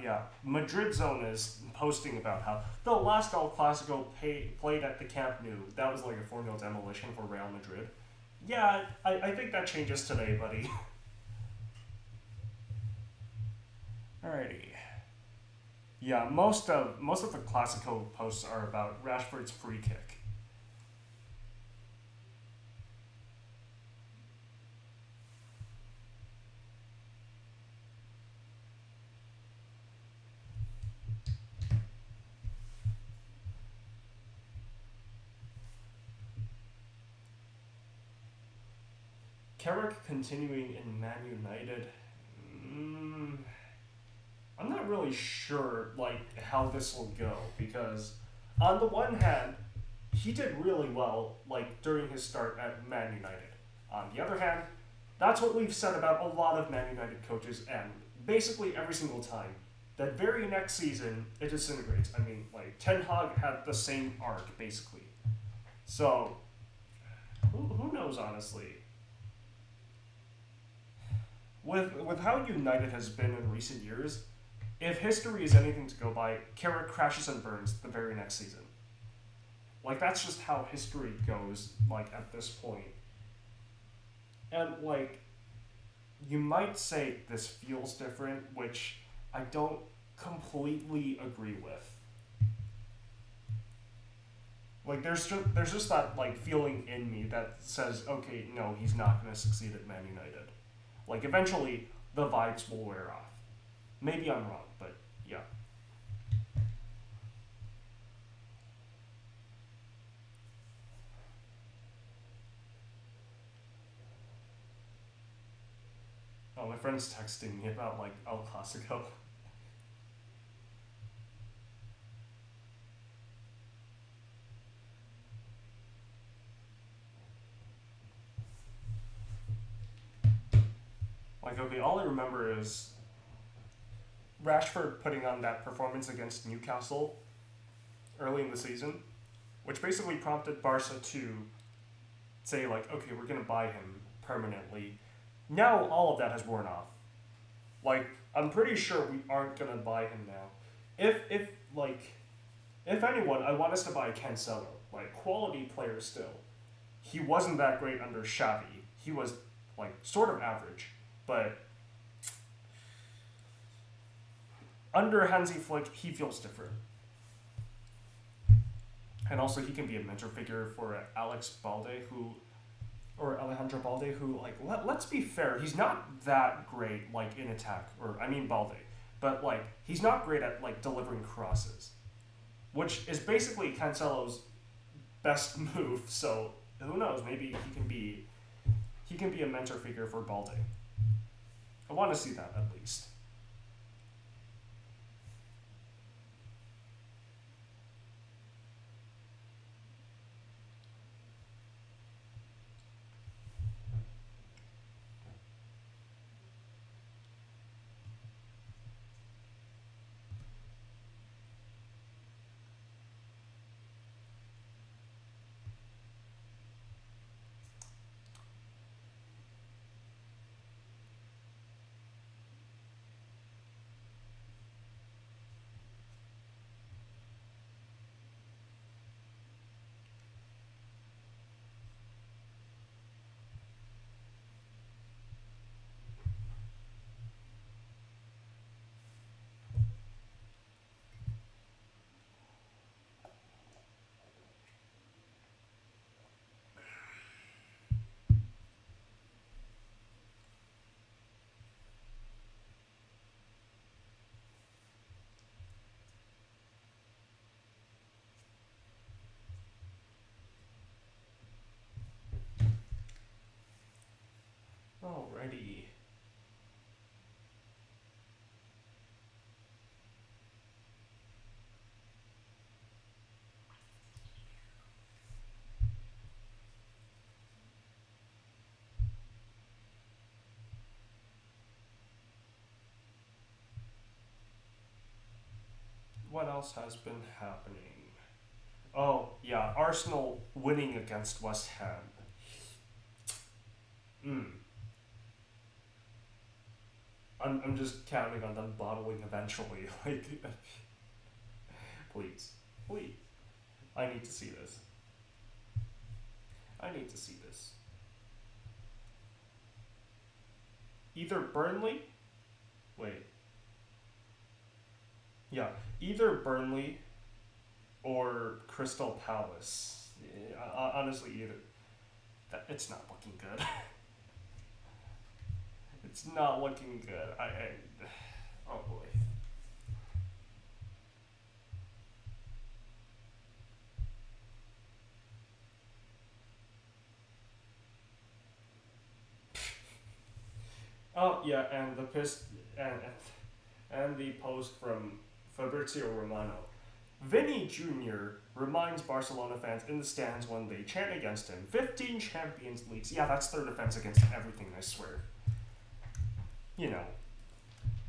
Speaker 1: Yeah. Madrid Zone is posting about how the last El Clasico played at the Camp Nou. That was like a 4-0 demolition for Real Madrid. Yeah, I think that changes today, buddy. Alrighty. Yeah, most of the Clasico posts are about Rashford's free kick. Carrick continuing in Man United. I'm not really sure like how this will go because on the one hand, he did really well like during his start at Man United. On the other hand, that's what we've said about a lot of Man United coaches and basically every single time. That very next season it disintegrates. I mean, like Ten Hag had the same arc basically. So who knows honestly? With how United has been in recent years, if history is anything to go by, Carrick crashes and burns the very next season. Like that's just how history goes. Like at this point, and like you might say this feels different, which I don't completely agree with. Like there's just that like feeling in me that says, okay, no, he's not going to succeed at Man United. Like eventually the vibes will wear off. Maybe I'm wrong, but yeah. Oh, my friend's texting me about like El Clasico. Like okay, all I remember is Rashford putting on that performance against Newcastle early in the season, which basically prompted Barca to say like, okay, we're gonna buy him permanently. Now all of that has worn off. Like I'm pretty sure we aren't gonna buy him now. If like if anyone, I want us to buy Cancelo, like quality player still. He wasn't that great under Xavi. He was like sort of average, but under Hansi Flick, he feels different. And also, he can be a mentor figure for Alex Balde, or Alejandro Balde, who, like, let's be fair, he's not that great, like, in attack, or, I mean Balde, but, like, he's not great at, like, delivering crosses, which is basically Cancelo's best move, so who knows, maybe he can be he can be a mentor figure for Balde. I want to see that at least. Alrighty. What else has been happening? Oh, yeah, Arsenal winning against West Ham. I'm just counting on them bottling eventually. Like, please. Please. I need to see this. I need to see this. Either Burnley. Wait. Yeah, either Burnley or Crystal Palace. Honestly, either. It's not looking good. It's not looking good. Oh boy. Oh yeah, and and the post from Fabrizio Romano. Vinny Jr. reminds Barcelona fans in the stands when they chant against him. 15 Champions Leagues. Yeah, that's their defense against everything, I swear. You know,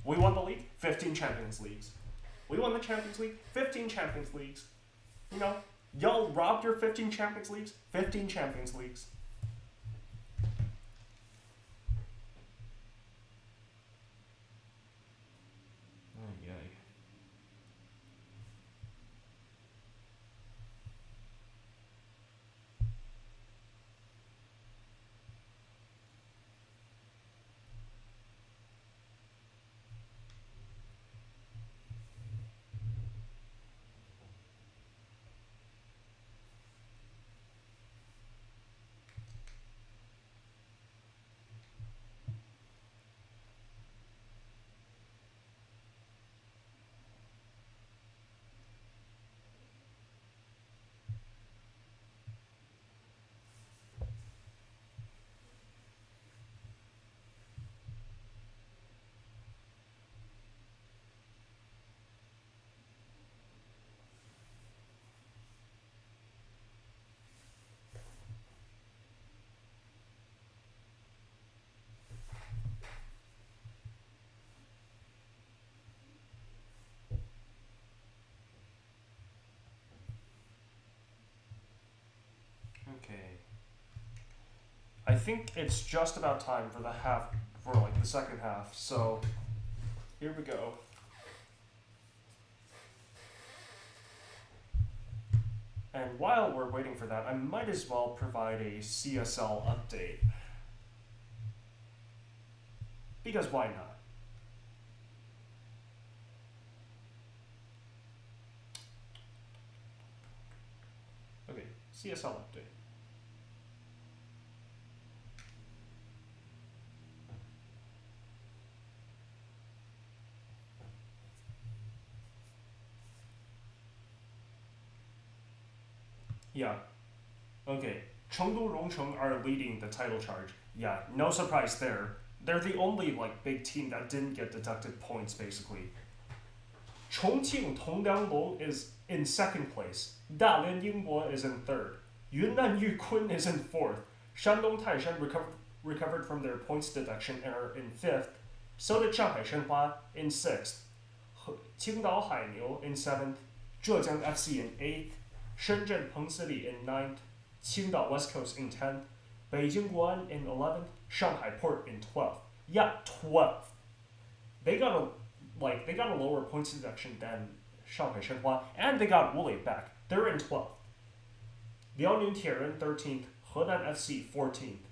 Speaker 1: we won the league, 15 Champions Leagues. We won the Champions League, 15 Champions Leagues. You know, y'all robbed your 15 Champions Leagues, 15 Champions Leagues. Okay. I think it's just about time for the second half. So, here we go. And while we're waiting for that, I might as well provide a CSL update. Because why not? Okay, CSL update. Yeah. Okay. Chengdu Rongcheng are leading the title charge. Yeah, no surprise there. They're the only like big team that didn't get deducted points basically. Chongqing Tonglianglong is in second place. Dalian Yingbo is in third. Yunnan Yukun is in fourth. Shandong Taishan recovered from their points deduction and are in fifth. So did Shanghai Shenhua in sixth. Qingdao Hainiu in seventh. Zhejiang FC in eighth. Shenzhen Peng City in ninth. Qingdao West Coast in 10th. Beijing Guan in 11th. Shanghai Port in 12th. Yeah, 12th. They got a lower points deduction than Shanghai Shenhua, and they got Wulei back. They're in 12th. Liaoning Tianren 13th, Henan FC 14th.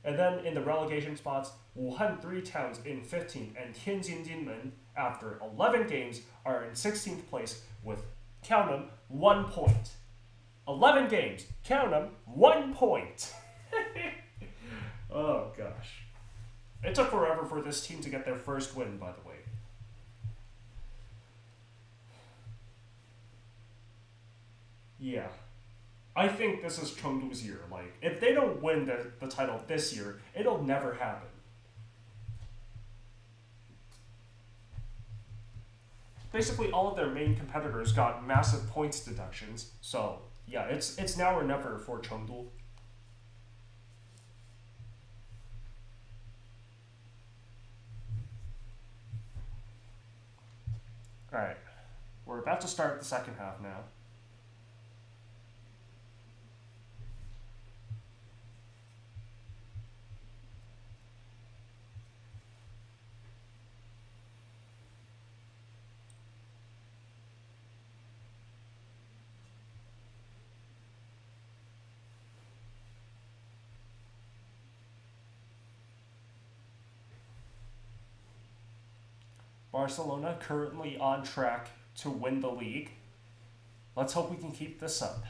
Speaker 1: And then in the relegation spots, Wuhan Three Towns in 15th, and Tianjin Jinmen, after 11 games, are in 16th place with, count them, 1 point. 11 games, count them, 1 point. Oh gosh. It took forever for this team to get their first win, by the way. Yeah. I think this is Chengdu's year. Like, if they don't win the title this year, it'll never happen. Basically, all of their main competitors got massive points deductions, so yeah, it's now or never for Chengdu. Alright, we're about to start the second half now. Barcelona currently on track to win the league. Let's hope we can keep this up.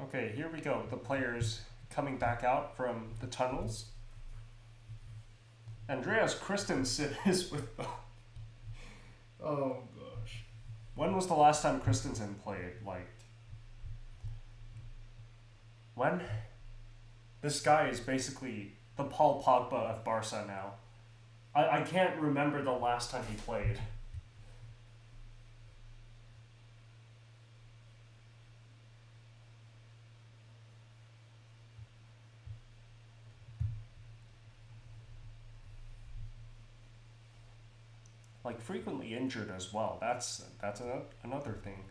Speaker 1: Okay, here we go. The players coming back out from the tunnels. Andreas Christensen is with them. Oh gosh. When was the last time Christensen played? Like, when? This guy is basically the Paul Pogba of Barca now. I can't remember the last time he played. Like, frequently injured as well. That's another thing.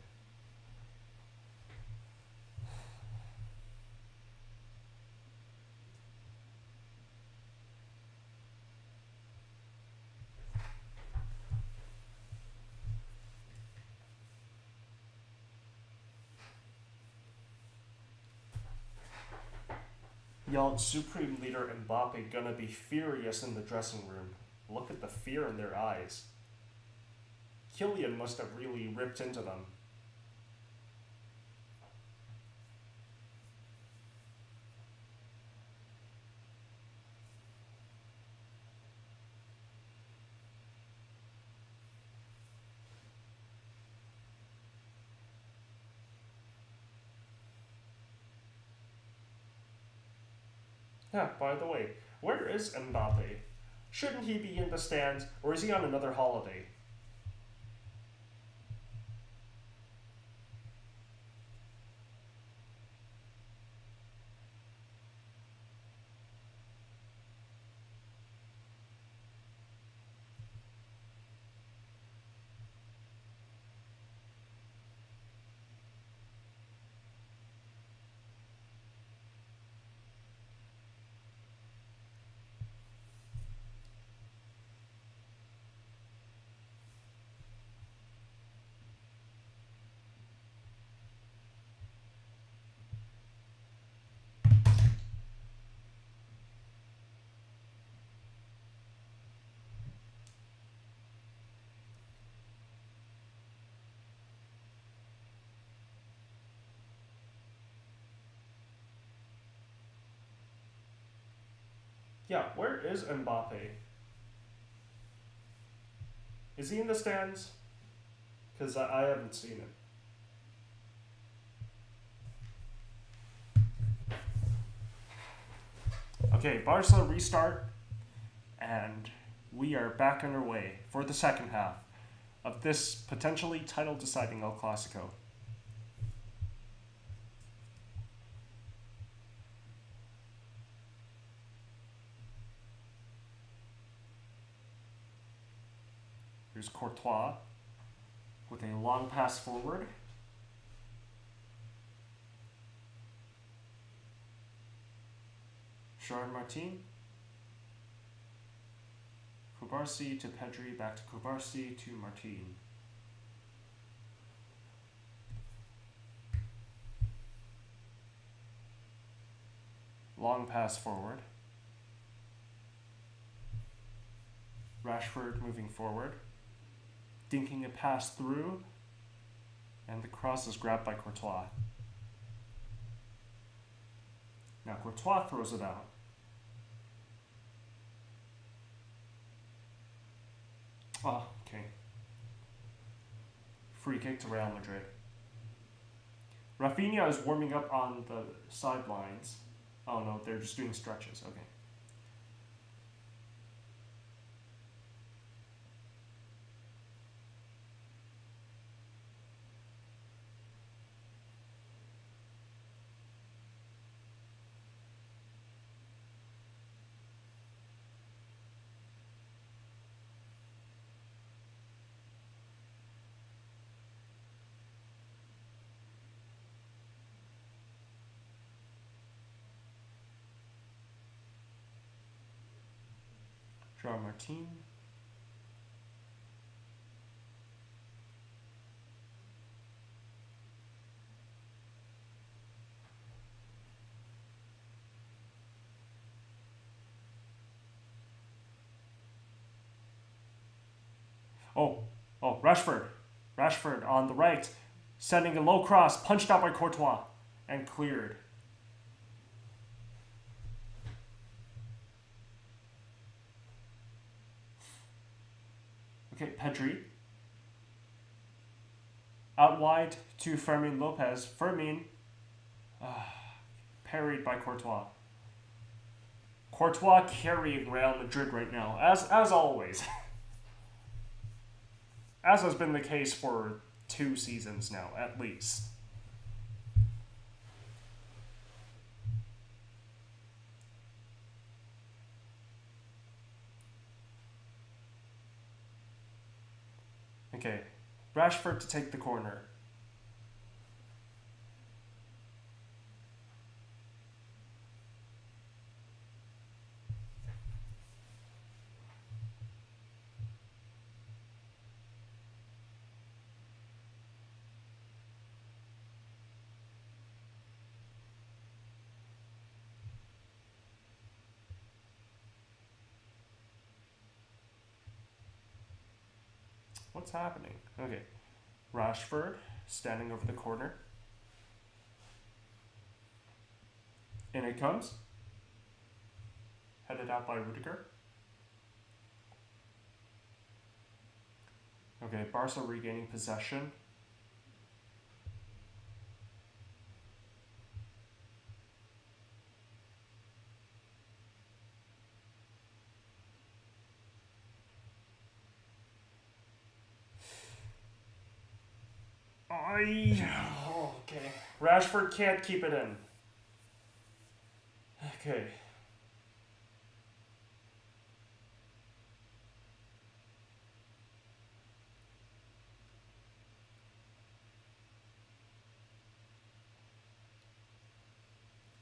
Speaker 1: Y'all, Supreme Leader Mbappe gonna be furious in the dressing room. Look at the fear in their eyes. Kylian must have really ripped into them. Yeah, by the way, where is Mbappe? Shouldn't he be in the stands, or is he on another holiday? Yeah, where is Mbappe? Is he in the stands? Because I haven't seen him. Okay, Barca restart, and we are back underway for the second half of this potentially title-deciding El Clasico. Here's Courtois with a long pass forward. Sharon Martin. Kubarsi to Pedri, back to Kubarsi to Martin. Long pass forward. Rashford moving forward. Dinking a pass through. And the cross is grabbed by Courtois. Now Courtois throws it out. Oh, okay. Free kick to Real Madrid. Rafinha is warming up on the sidelines. Oh no, they're just doing stretches. Okay. Jean Martin. Rashford. Rashford on the right, sending a low cross, punched out by Courtois, and cleared. Okay, Pedri. Out wide to Fermin Lopez. Fermin parried by Courtois. Courtois carrying Real Madrid right now, as always. As has been the case for 2 seasons now, at least. Okay, Rashford to take the corner. What's happening? Okay, Rashford standing over the corner. In it comes. Headed out by Rudiger. Okay, Barca regaining possession. Okay. Rashford can't keep it in. Okay.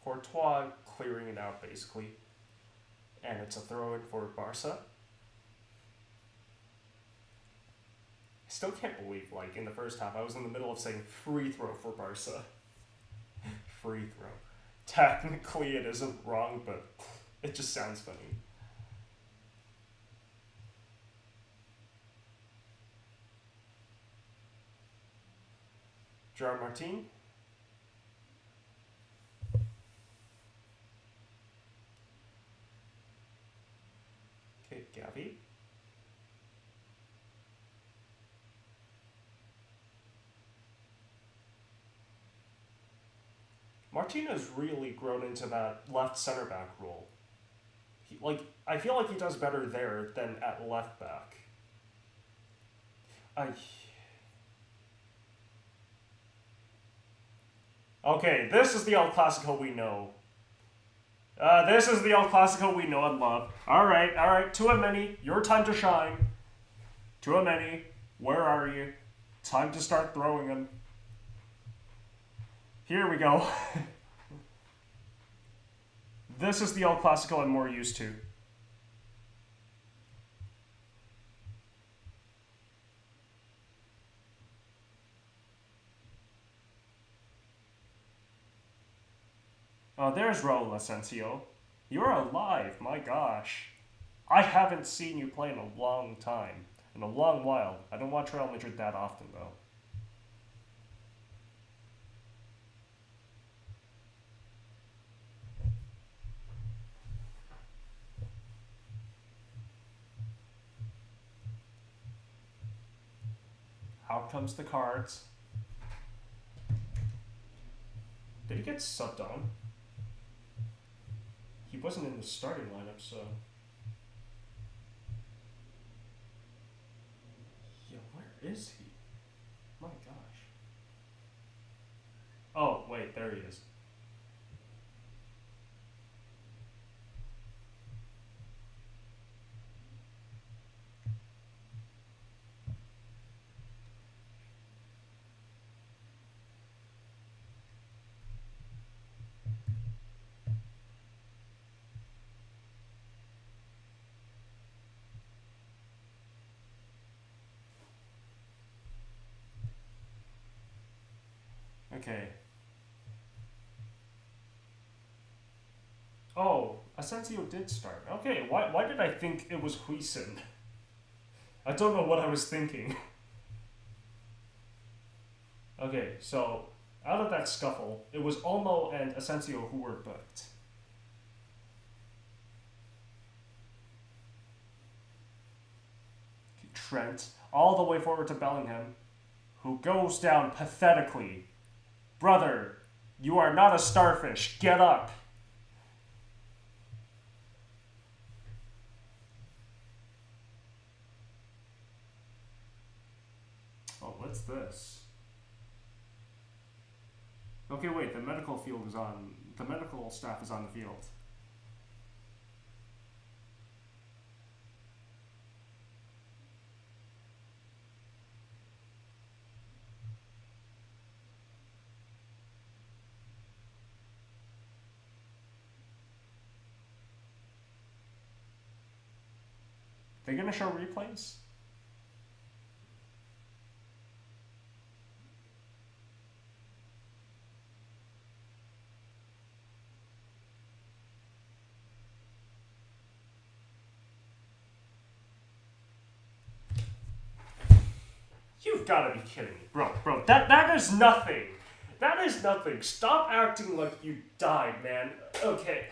Speaker 1: Courtois clearing it out, basically. And it's a throw-in for Barca. I still can't believe, like, in the first half, I was in the middle of saying free throw for Barca. Free throw. Technically, it isn't wrong, but it just sounds funny. Gerard Martin. Okay, Gavi. Martino's really grown into that left center back role. I feel like he does better there than at left back. Okay, this is the El Clasico we know. This is the El Clasico we know and love. Alright, Tchouaméni, your time to shine. Tchouaméni, where are you? Time to start throwing him. Here we go. This is the El Clasico I'm more used to. Oh, there's Raul Asensio. You're alive, my gosh. I haven't seen you play in a long time. In a long while. I don't watch Real Madrid that often, though. Out comes the cards. Did he get subbed on? He wasn't in the starting lineup, so... Yeah, where is he? My gosh. Oh, wait, there he is. Okay. Oh, Asensio did start. Okay, why did I think it was Huijsen? I don't know what I was thinking. Okay, so out of that scuffle, it was Olmo and Asensio who were booked. Trent, all the way forward to Bellingham, who goes down pathetically. Brother, you are not a starfish. Get up. Oh, what's this? Okay, wait, the medical field is on. The medical staff is on the field. They gonna show replays? You've gotta be kidding me. Bro, that is nothing. That is nothing. Stop acting like you died, man. Okay.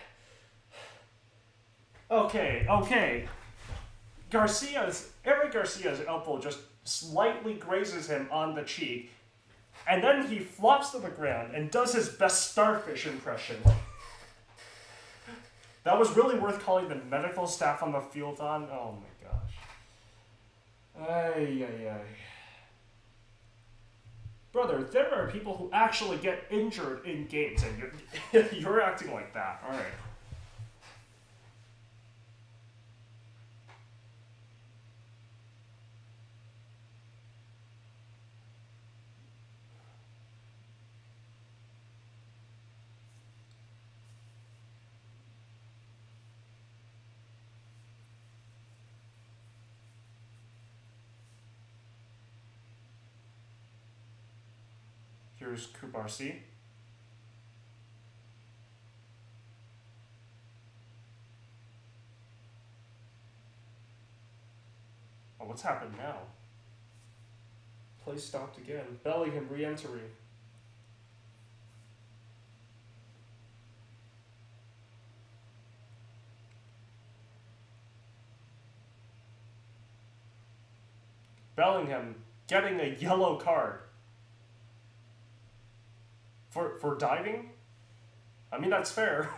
Speaker 1: Eric Garcia's elbow just slightly grazes him on the cheek, and then he flops to the ground and does his best starfish impression. That was really worth calling the medical staff on the field on. Oh my gosh. Ay. Brother, there are people who actually get injured in games, and you're acting like that. All right. Here's Kubarsi. Oh, what's happened now? Play stopped again. Bellingham re-entering. Bellingham getting a yellow card. For diving? I mean, that's fair.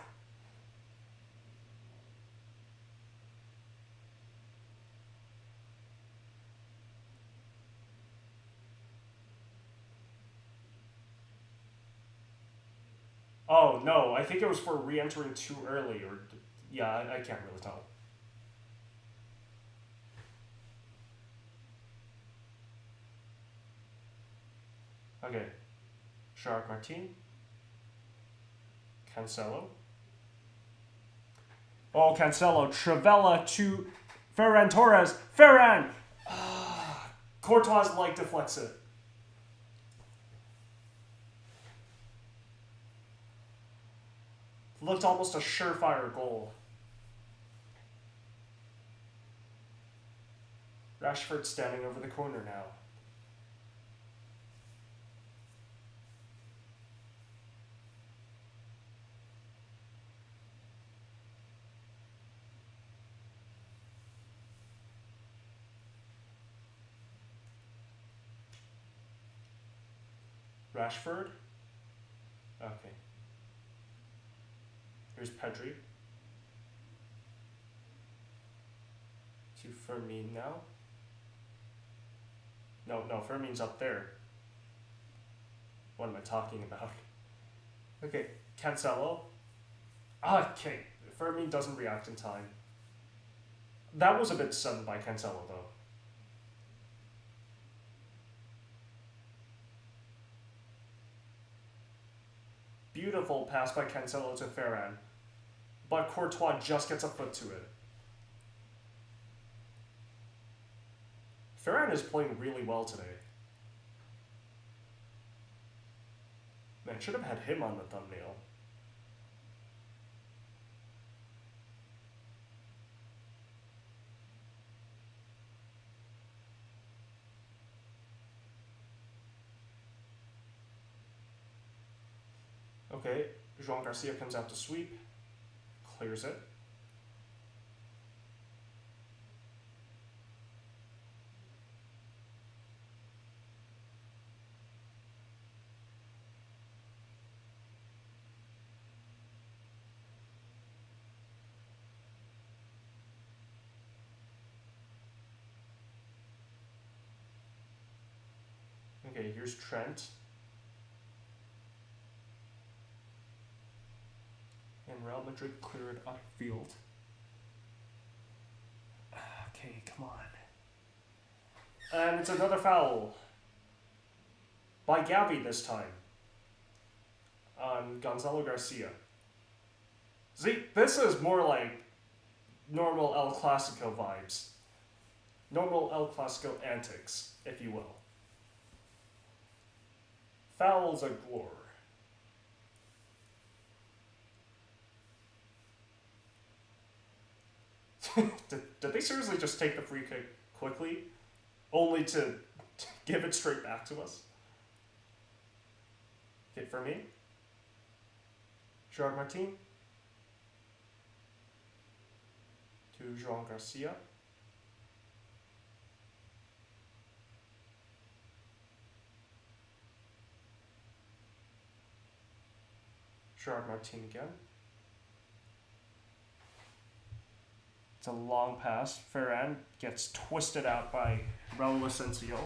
Speaker 1: Oh, no, I think it was for re-entering too early, or... Yeah, I can't really tell. Okay. Shark Martin. Cancelo. Oh, Cancelo. Trivela to Ferran Torres. Ferran! Courtois like deflects it. Looked almost a surefire goal. Rashford standing over the corner now. Rashford. Okay. Here's Pedri. To Fermin now. No, Fermin's up there. What am I talking about? Okay, Cancelo. Okay, Fermin doesn't react in time. That was a bit sudden by Cancelo, though. Beautiful pass by Cancelo to Ferran. But Courtois just gets a foot to it. Ferran is playing really well today. Man, should have had him on the thumbnail. Okay, João Garcia comes out to sweep. Clears it. Okay, here's Trent. And Real Madrid clear it upfield. Okay, come on. And it's another foul. By Gavi this time. On Gonzalo Garcia. See, this is more like normal El Clasico vibes. Normal El Clasico antics, if you will. Fouls galore. Did they seriously just take the free kick quickly, only to give it straight back to us? Okay, for me. Gerard Martin. To João Garcia. Gerard Martin again. It's a long pass. Ferran gets twisted out by Raul Asensio.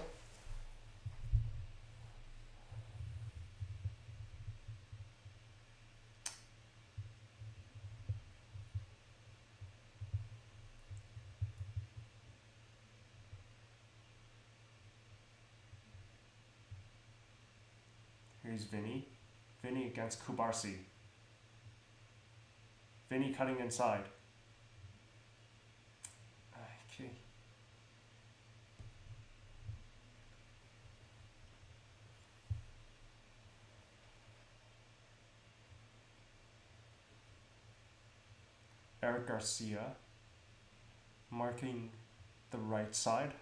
Speaker 1: Here's Vinny. Vinny against Kubarsi. Vinny cutting inside. Okay. Eric Garcia marking the right side.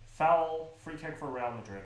Speaker 1: Foul, free kick for Real Madrid.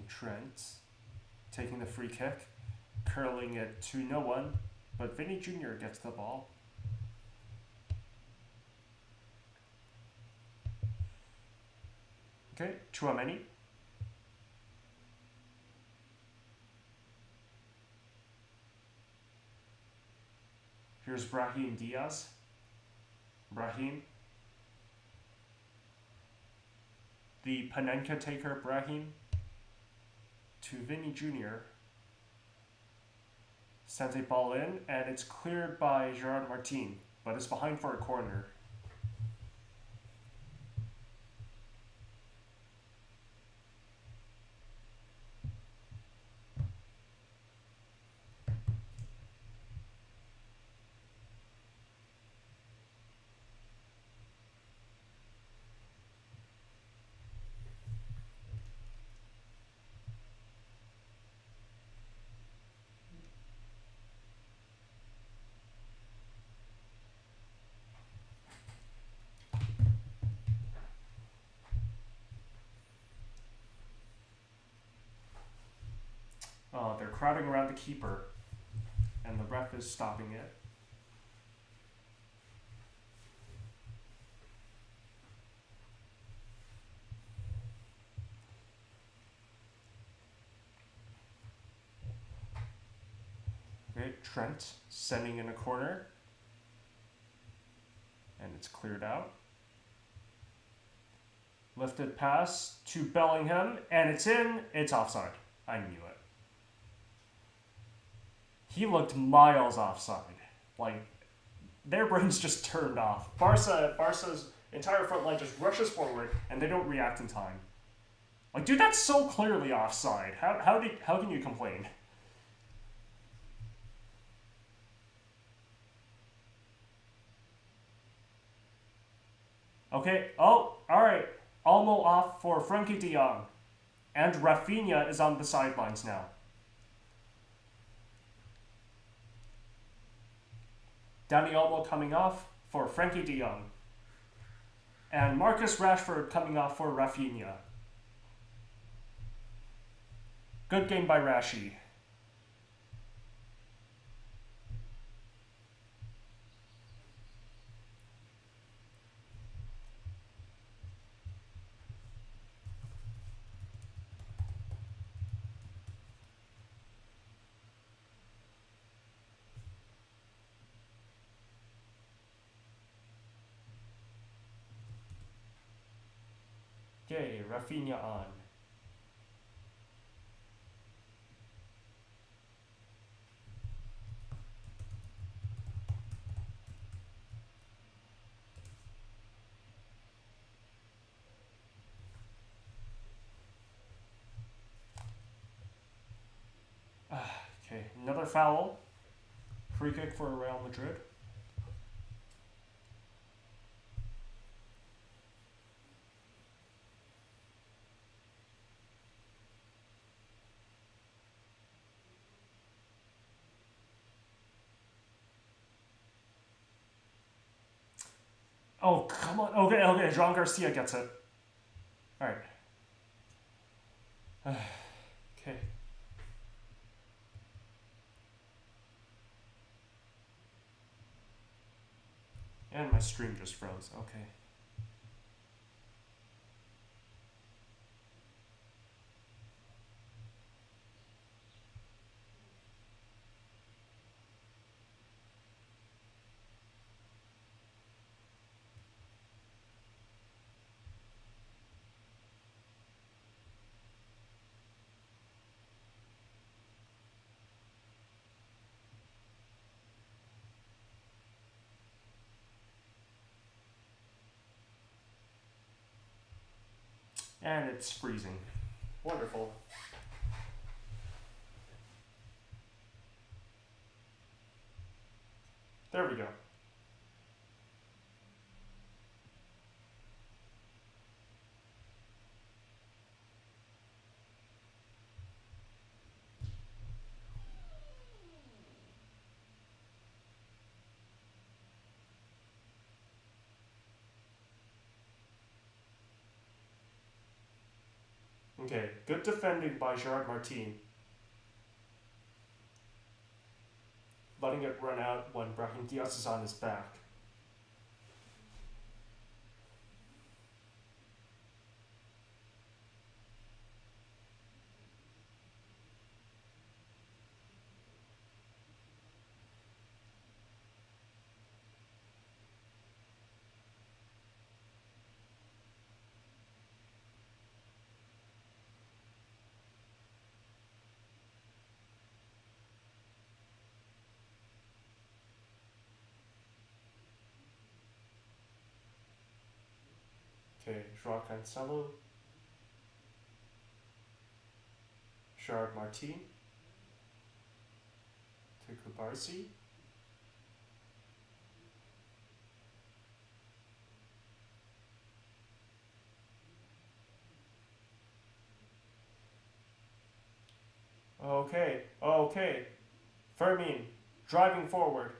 Speaker 1: Trent taking the free kick, curling it to no one, but Vinny Jr. gets the ball. Okay, Chouameni. Here's Brahim Diaz. Brahim. The Panenka taker, Brahim. To Vinny Jr. Sends a ball in, and it's cleared by Gerard Martin, but it's behind for a corner. They're crowding around the keeper, and the ref is stopping it. Okay, Trent sending in a corner, and it's cleared out. Lifted pass to Bellingham, and it's in. It's offside. I knew it. He looked miles offside. Like, their brains just turned off. Barca's entire front line just rushes forward, and they don't react in time. Like, dude, that's so clearly offside. How can you complain? Okay. Oh, all right. Almo off for Frenkie de Jong, and Rafinha is on the sidelines now. Dani Olmo coming off for Frenkie de Jong. And Marcus Rashford coming off for Rafinha. Good game by Rashi. Okay, Rafinha on. Okay, another foul. Free kick for Real Madrid. Oh, come on. Okay, Jean Garcia gets it. All right. Okay. And my stream just froze. Okay. And it's freezing. Wonderful. There we go. Okay, good defending by Gerard Martin. Letting it run out when Brahim Diaz is on his back. Okay, Joao Cancelo. Gerard Martin. To Kubarsi. Okay, okay. Fermin, driving forward.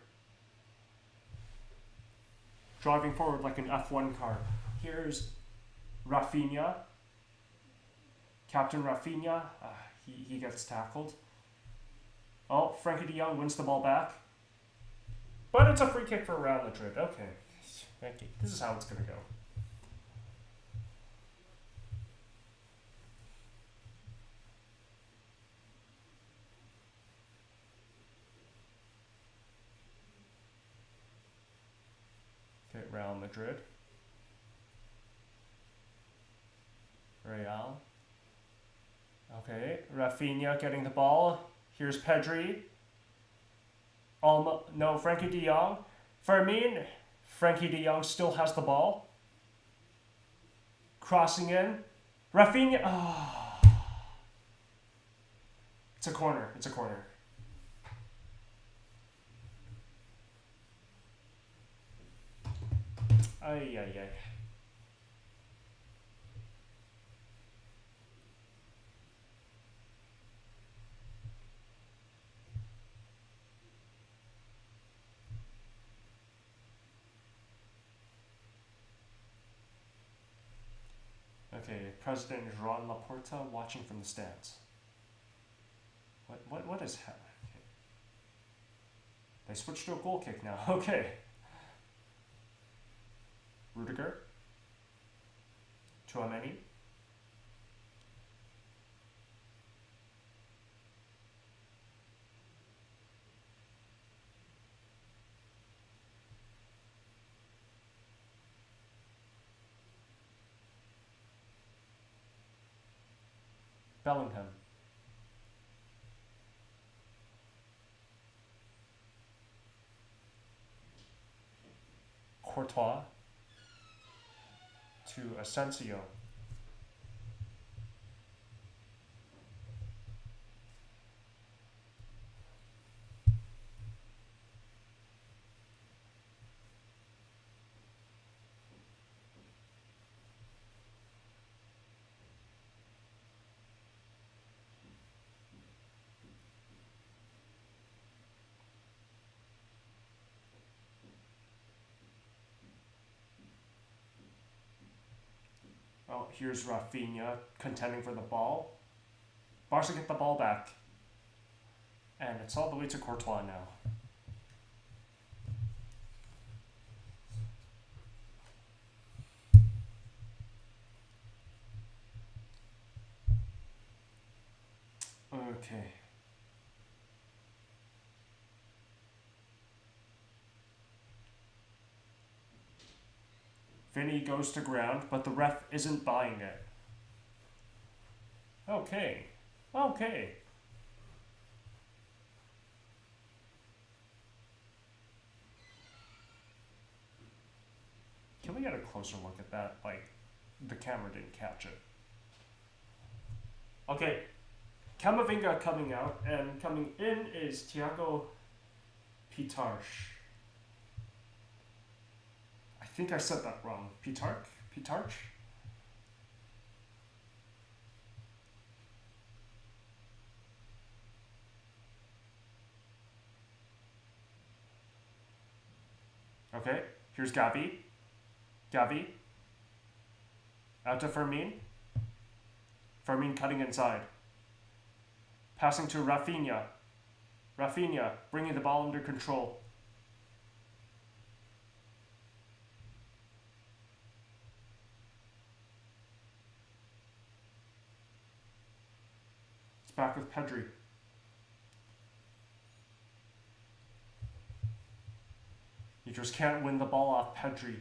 Speaker 1: Driving forward like an F1 car. Here's Rafinha. Captain Rafinha. He gets tackled. Oh, Frankie de Jong wins the ball back. But it's a free kick for Real Madrid. Okay. Frankie, this is how it's going to go. Okay, Real Madrid. Real. Okay, Rafinha getting the ball. Here's Pedri. No, Frankie de Jong. Fermin. Frankie de Jong still has the ball. Crossing in. Rafinha. Oh. It's a corner. It's a corner. Ay, ay, ay. Okay, President Joan Laporta watching from the stands. What is happening? Okay. They switched to a goal kick now. Okay. Rudiger. Chouameni. Bellingham. Courtois to Asensio. Oh, here's Rafinha contending for the ball. Barca get the ball back. And it's all the way to Courtois now. Okay. Vinny goes to ground, but the ref isn't buying it. Okay. Okay. Can we get a closer look at that? Like, the camera didn't catch it. Okay. Camavinga coming out, and coming in is Thiago Pitarch. I think I said that wrong. Pitarch? Okay, here's Gavi. Out to Fermin. Fermin cutting inside. Passing to Rafinha. Rafinha bringing the ball under control. It's back with Pedri. You just can't win the ball off Pedri.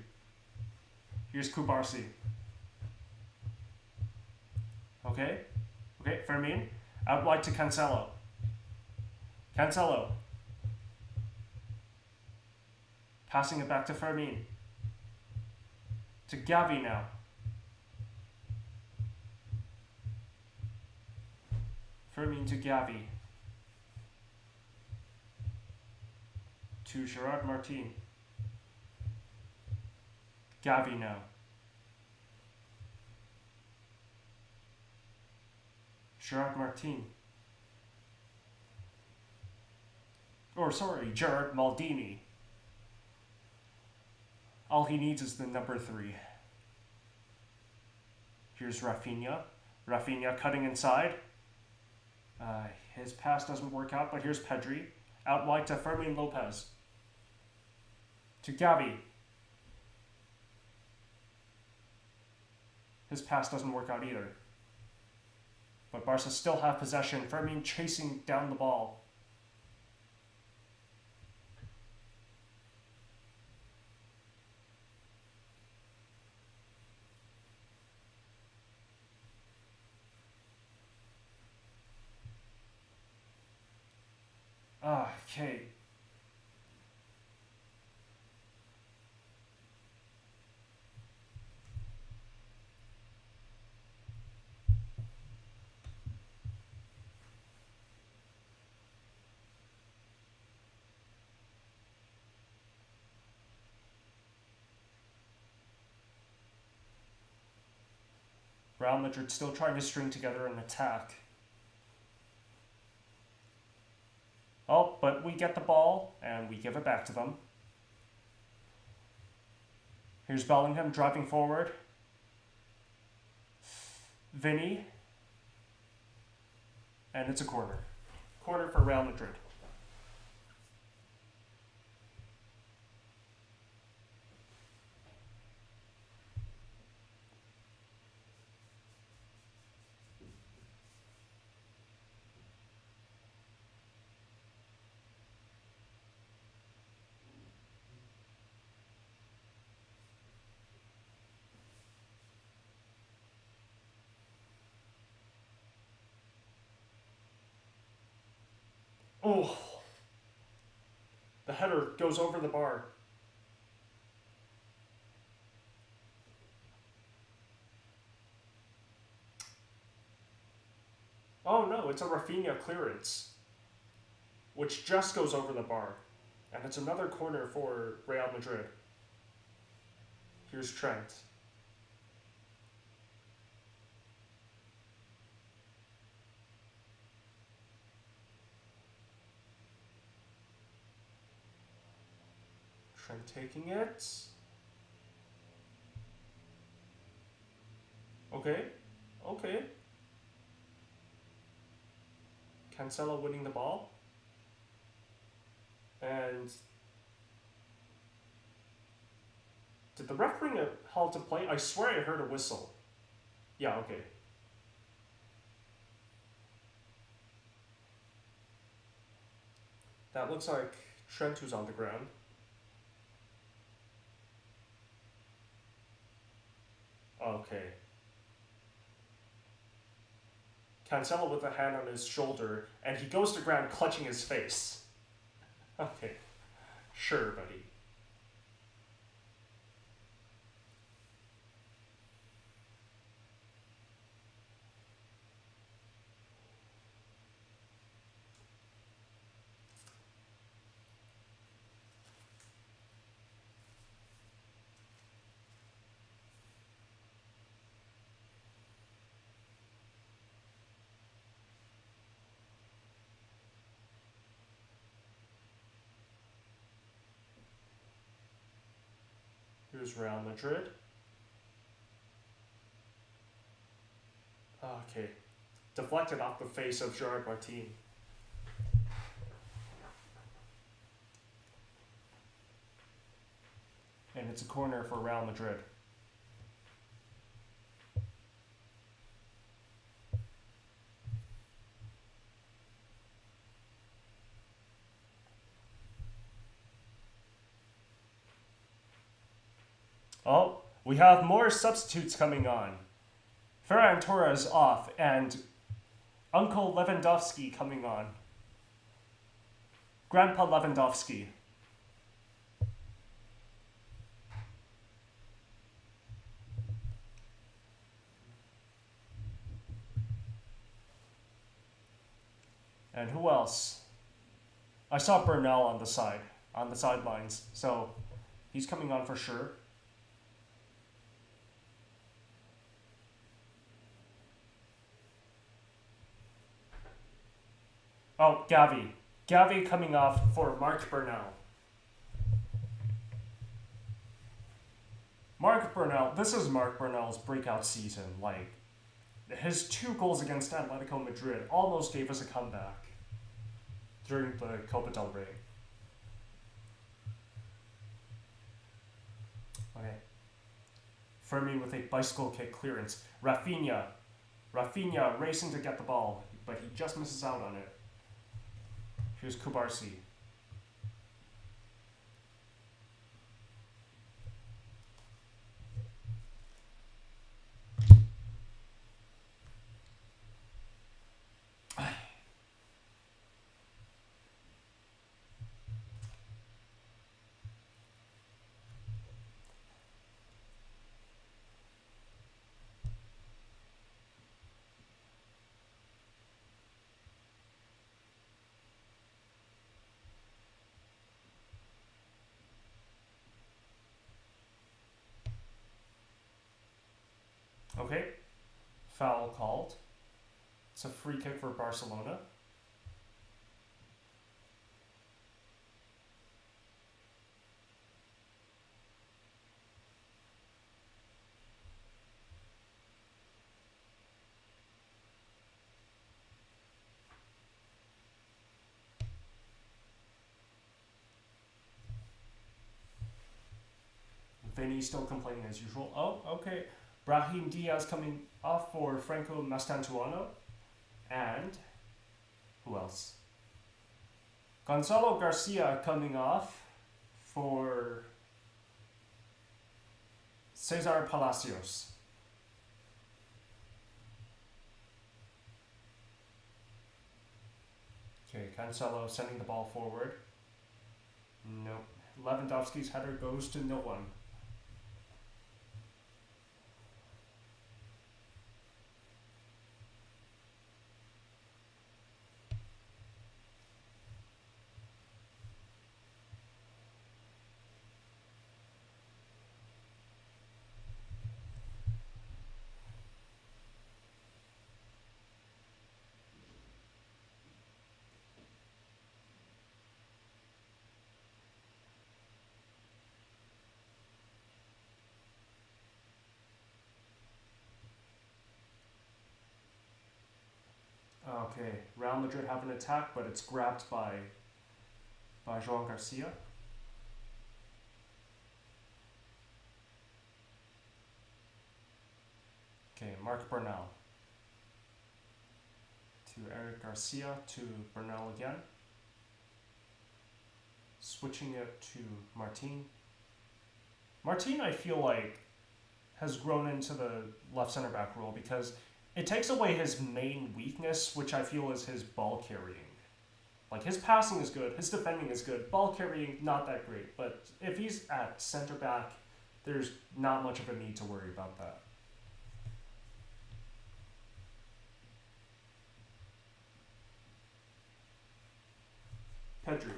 Speaker 1: Here's Kubarsi. Okay, Fermin. Out wide to Cancelo. Passing it back to Fermin. To Gavi now. Fermin to Gavi. To Gerard Martin. Gavi now. Gerard Martin. Gerard Maldini. All he needs is the number 3. Here's Rafinha. Rafinha cutting inside. His pass doesn't work out, but here's Pedri. Out wide to Fermin Lopez. To Gavi. His pass doesn't work out either. But Barca still have possession. Fermin chasing down the ball. Okay. Real Madrid still trying to string together an attack. Oh, but we get the ball, and we give it back to them. Here's Bellingham driving forward. Vinny. And it's a corner. Corner for Real Madrid. Oh, the header goes over the bar. Oh no, it's a Rafinha clearance, which just goes over the bar. And it's another corner for Real Madrid. Here's Trent. Trent taking it. Okay. Cancelo winning the ball. And did the ref bring a halt to play? I swear I heard a whistle. Yeah, okay. That looks like Trent who's on the ground. Okay. Cancelo with a hand on his shoulder, and he goes to ground clutching his face. Okay. Sure, buddy. Here's Real Madrid. Okay. Deflected off the face of Gerard Martin. And it's a corner for Real Madrid. Oh, we have more substitutes coming on. Ferran Torres off, and Uncle Lewandowski coming on. Grandpa Lewandowski. And who else? I saw Bernal on the sidelines, so he's coming on for sure. Oh, Gavi. Gavi coming off for Marc Bernal. Marc Bernal, this is Marc Bernal's breakout season. Like, his 2 goals against Atletico Madrid almost gave us a comeback during the Copa del Rey. Okay. Fermin with a bicycle kick clearance. Rafinha racing to get the ball, but he just misses out on it. Here's Kubarsi. Okay, foul called. It's a free kick for Barcelona. Vinny still complaining as usual. Oh, okay. Brahim Diaz coming off for Franco Mastantuono. And who else? Gonzalo Garcia coming off for Cesar Palacios. Okay, Cancelo sending the ball forward. Nope. Lewandowski's header goes to no one. Okay, Real Madrid have an attack, but it's grabbed by João Garcia. Okay, Marc Bernal. To Eric Garcia, to Bernal again. Switching it to Martin. Martin, I feel like, has grown into the left center back role because it takes away his main weakness, which I feel is his ball carrying. Like, his passing is good, his defending is good, ball carrying, not that great. But if he's at center back, there's not much of a need to worry about that. Pedri.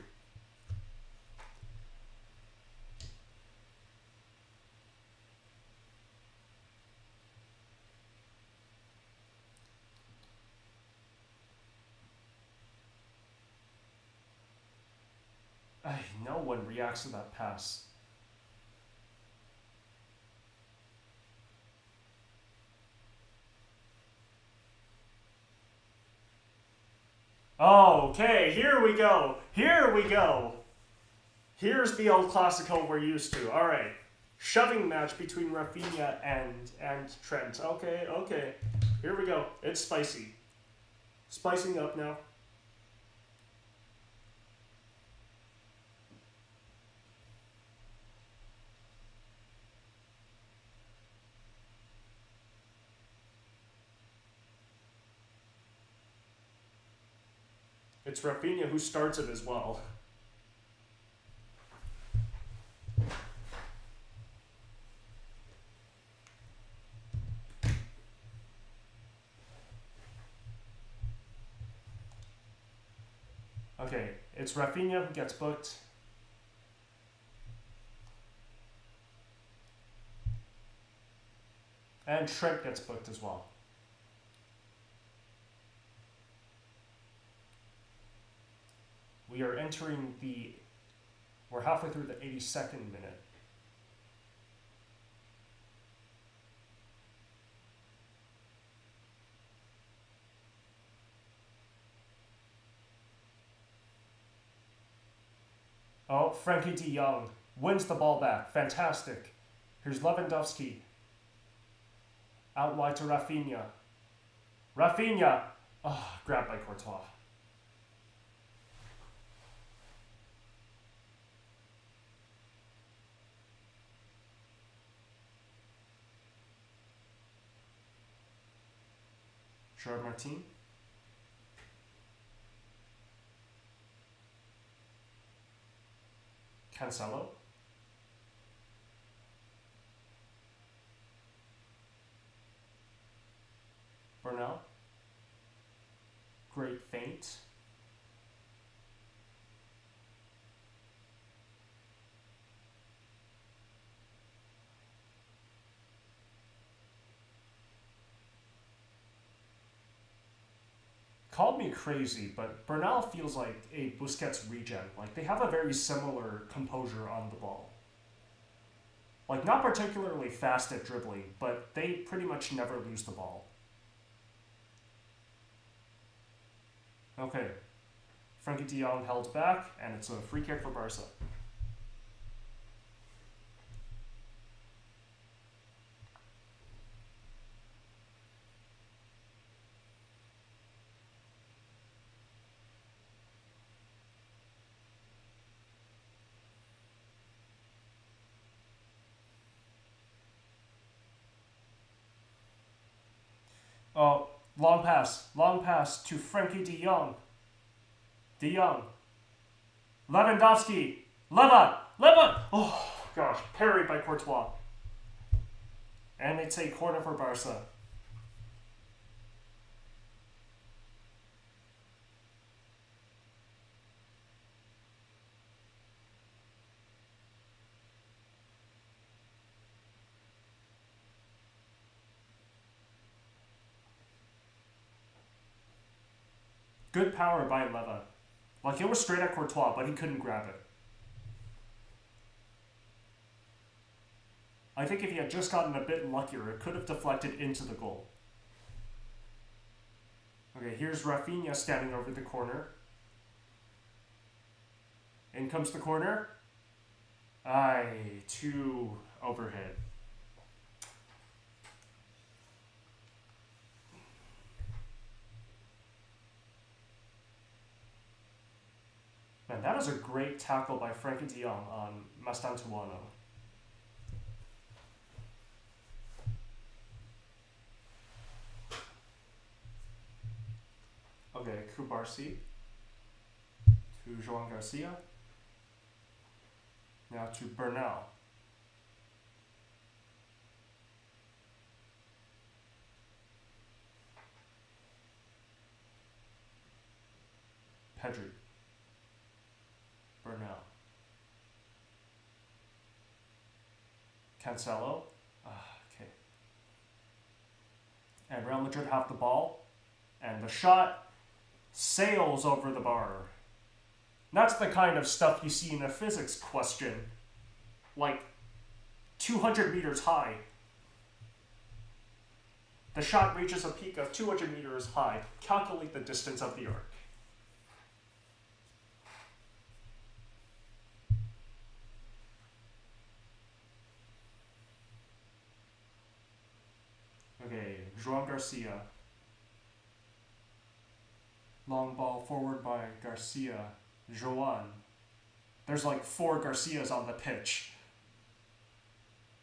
Speaker 1: No one reacts to that pass. Oh, okay, here we go. Here we go. Here's the El Clasico we're used to. All right. Shoving match between Rafinha and Trent. Okay. Here we go. It's spicy. Spicing up now. It's Rafinha who starts it as well. Okay, it's Rafinha who gets booked. And Trent gets booked as well. We are entering we're halfway through the 82nd minute. Oh, Frankie de Jong wins the ball back. Fantastic. Here's Lewandowski. Out wide to Rafinha. Rafinha! Oh, grabbed by Courtois. Gerard Martin. Cancelo. Bernal. Great feint. Call me crazy, but Bernal feels like a Busquets regen. Like, they have a very similar composure on the ball. Like, not particularly fast at dribbling, but they pretty much never lose the ball. Okay. Frankie de Jong held back, and it's a free kick for Barca. Oh, long pass to Frankie de Jong. De Jong. Lewandowski. Leva! Oh, gosh, parried by Courtois. And it's a corner for Barca. Good power by Leva. Like, it was straight at Courtois, but he couldn't grab it. I think if he had just gotten a bit luckier, it could have deflected into the goal. Okay, here's Rafinha standing over the corner. In comes the corner. Too overhead. Man, that is a great tackle by Frankie de Jong on Mastantuono. Okay, Kubarsi to João Garcia. Now to Bernal. Pedri. Bernal. Cancelo. Okay. And Real Madrid have the ball. And the shot sails over the bar. That's the kind of stuff you see in a physics question. Like 200 meters high. The shot reaches a peak of 200 meters high. Calculate the distance of the arc. Okay, João Garcia. Long ball forward by Garcia. Joan. There's like 4 Garcias on the pitch.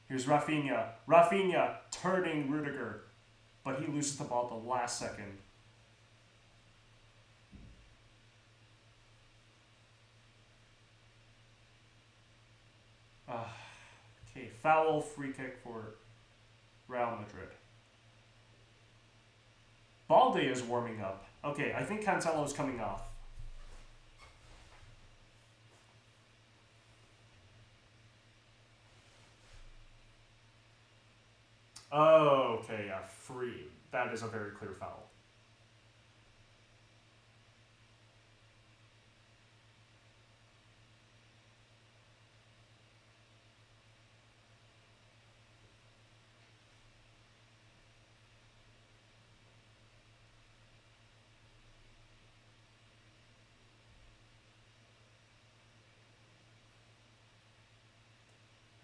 Speaker 1: Here's Rafinha. Rafinha turning Rudiger. But he loses the ball at the last second. Okay, foul, free kick for Real Madrid. Balde is warming up. Okay, I think Cancelo's coming off. Oh, okay, yeah, free. That is a very clear foul.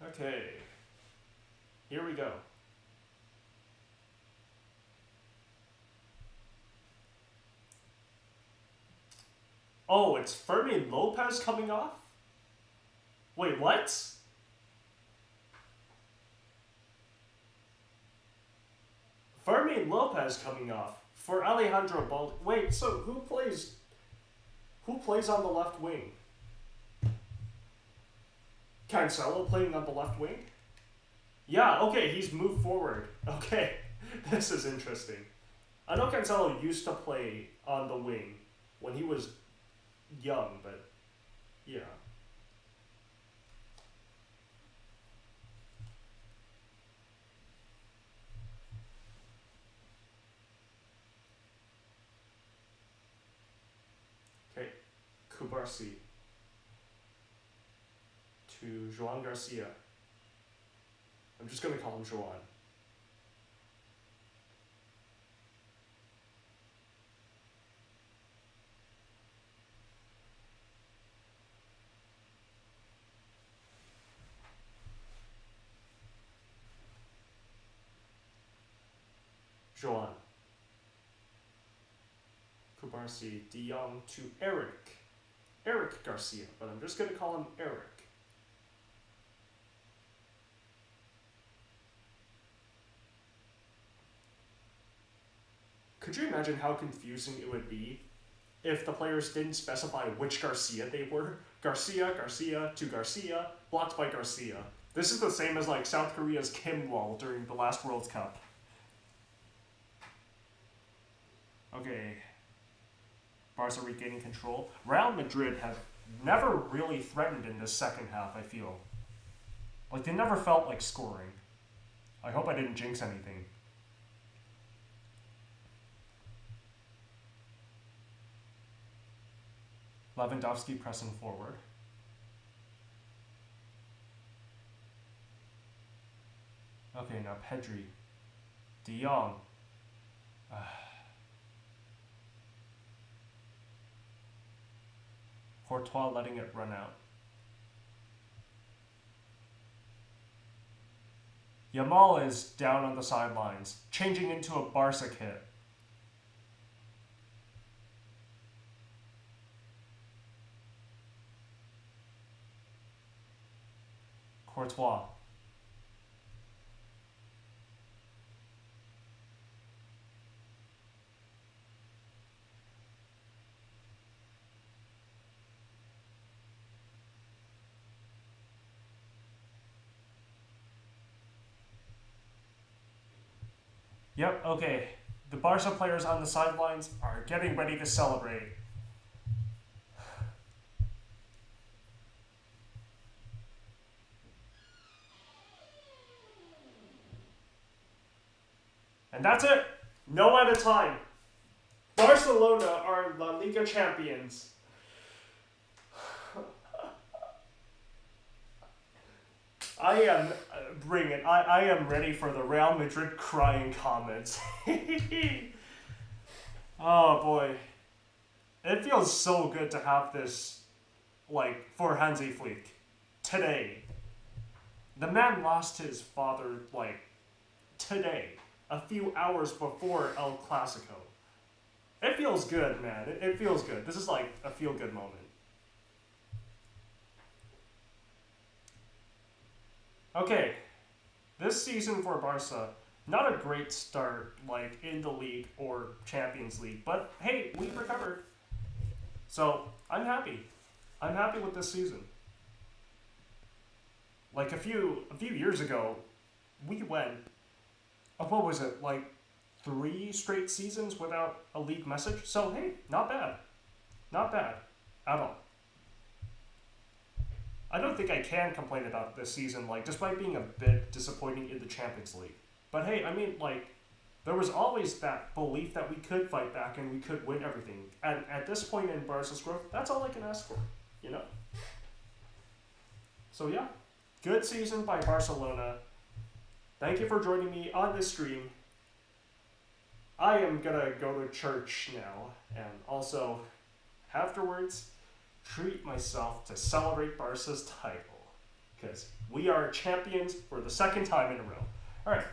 Speaker 1: Okay, here we go. Oh, it's Fermin Lopez coming off? Wait, what? Fermin Lopez coming off for Alejandro Balde. Wait, so who plays on the left wing? Cancelo playing on the left wing? Yeah, okay, he's moved forward. Okay, this is interesting. I know Cancelo used to play on the wing when he was young, but yeah. Okay, Kubarsi to Joan Garcia. I'm just going to call him Joan. Joan. Kubarsi, De Jong to Eric. Eric Garcia, but I'm just going to call him Eric. Could you imagine how confusing it would be if the players didn't specify which Garcia they were? Garcia, Garcia, to Garcia, blocked by Garcia. This is the same as like South Korea's Kim Wall during the last World Cup. Okay. Barca regaining control. Real Madrid have never really threatened in this second half, I feel. Like, they never felt like scoring. I hope I didn't jinx anything. Lewandowski pressing forward. Okay, now Pedri. De Jong. Courtois letting it run out. Yamal is down on the sidelines, changing into a Barca kit. Courtois. Yep, okay. The Barca players on the sidelines are getting ready to celebrate. And that's it. No added time. Barcelona are La Liga champions. I am bring it. I am ready for the Real Madrid crying comments. Oh boy, it feels so good to have this, like, for Hansi Flick today. The man lost his father, like, today, a few hours before El Clasico. It feels good, man. It feels good. This is like a feel-good moment. Okay, this season for Barca, not a great start, like, in the league or Champions League, but hey, we recovered. So, I'm happy. I'm happy with this season. Like, a few years ago, we went, what was it, like 3 straight seasons without a league message? So, hey, not bad. Not bad at all. I don't think I can complain about this season, like, despite being a bit disappointing in the Champions League. But hey, I mean, like, there was always that belief that we could fight back and we could win everything. And at this point in Barca's growth, that's all I can ask for, you know? So yeah, good season by Barcelona. Thank you for joining me on this stream. I am gonna go to church now, and also, afterwards, treat myself to celebrate Barca's title. Because we are champions for the 2nd time in a row. Alright,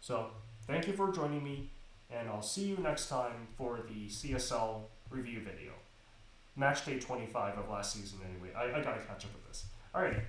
Speaker 1: so thank you for joining me, and I'll see you next time for the CSL review video. Match day 25 of last season anyway. I gotta catch up with this. Alrighty.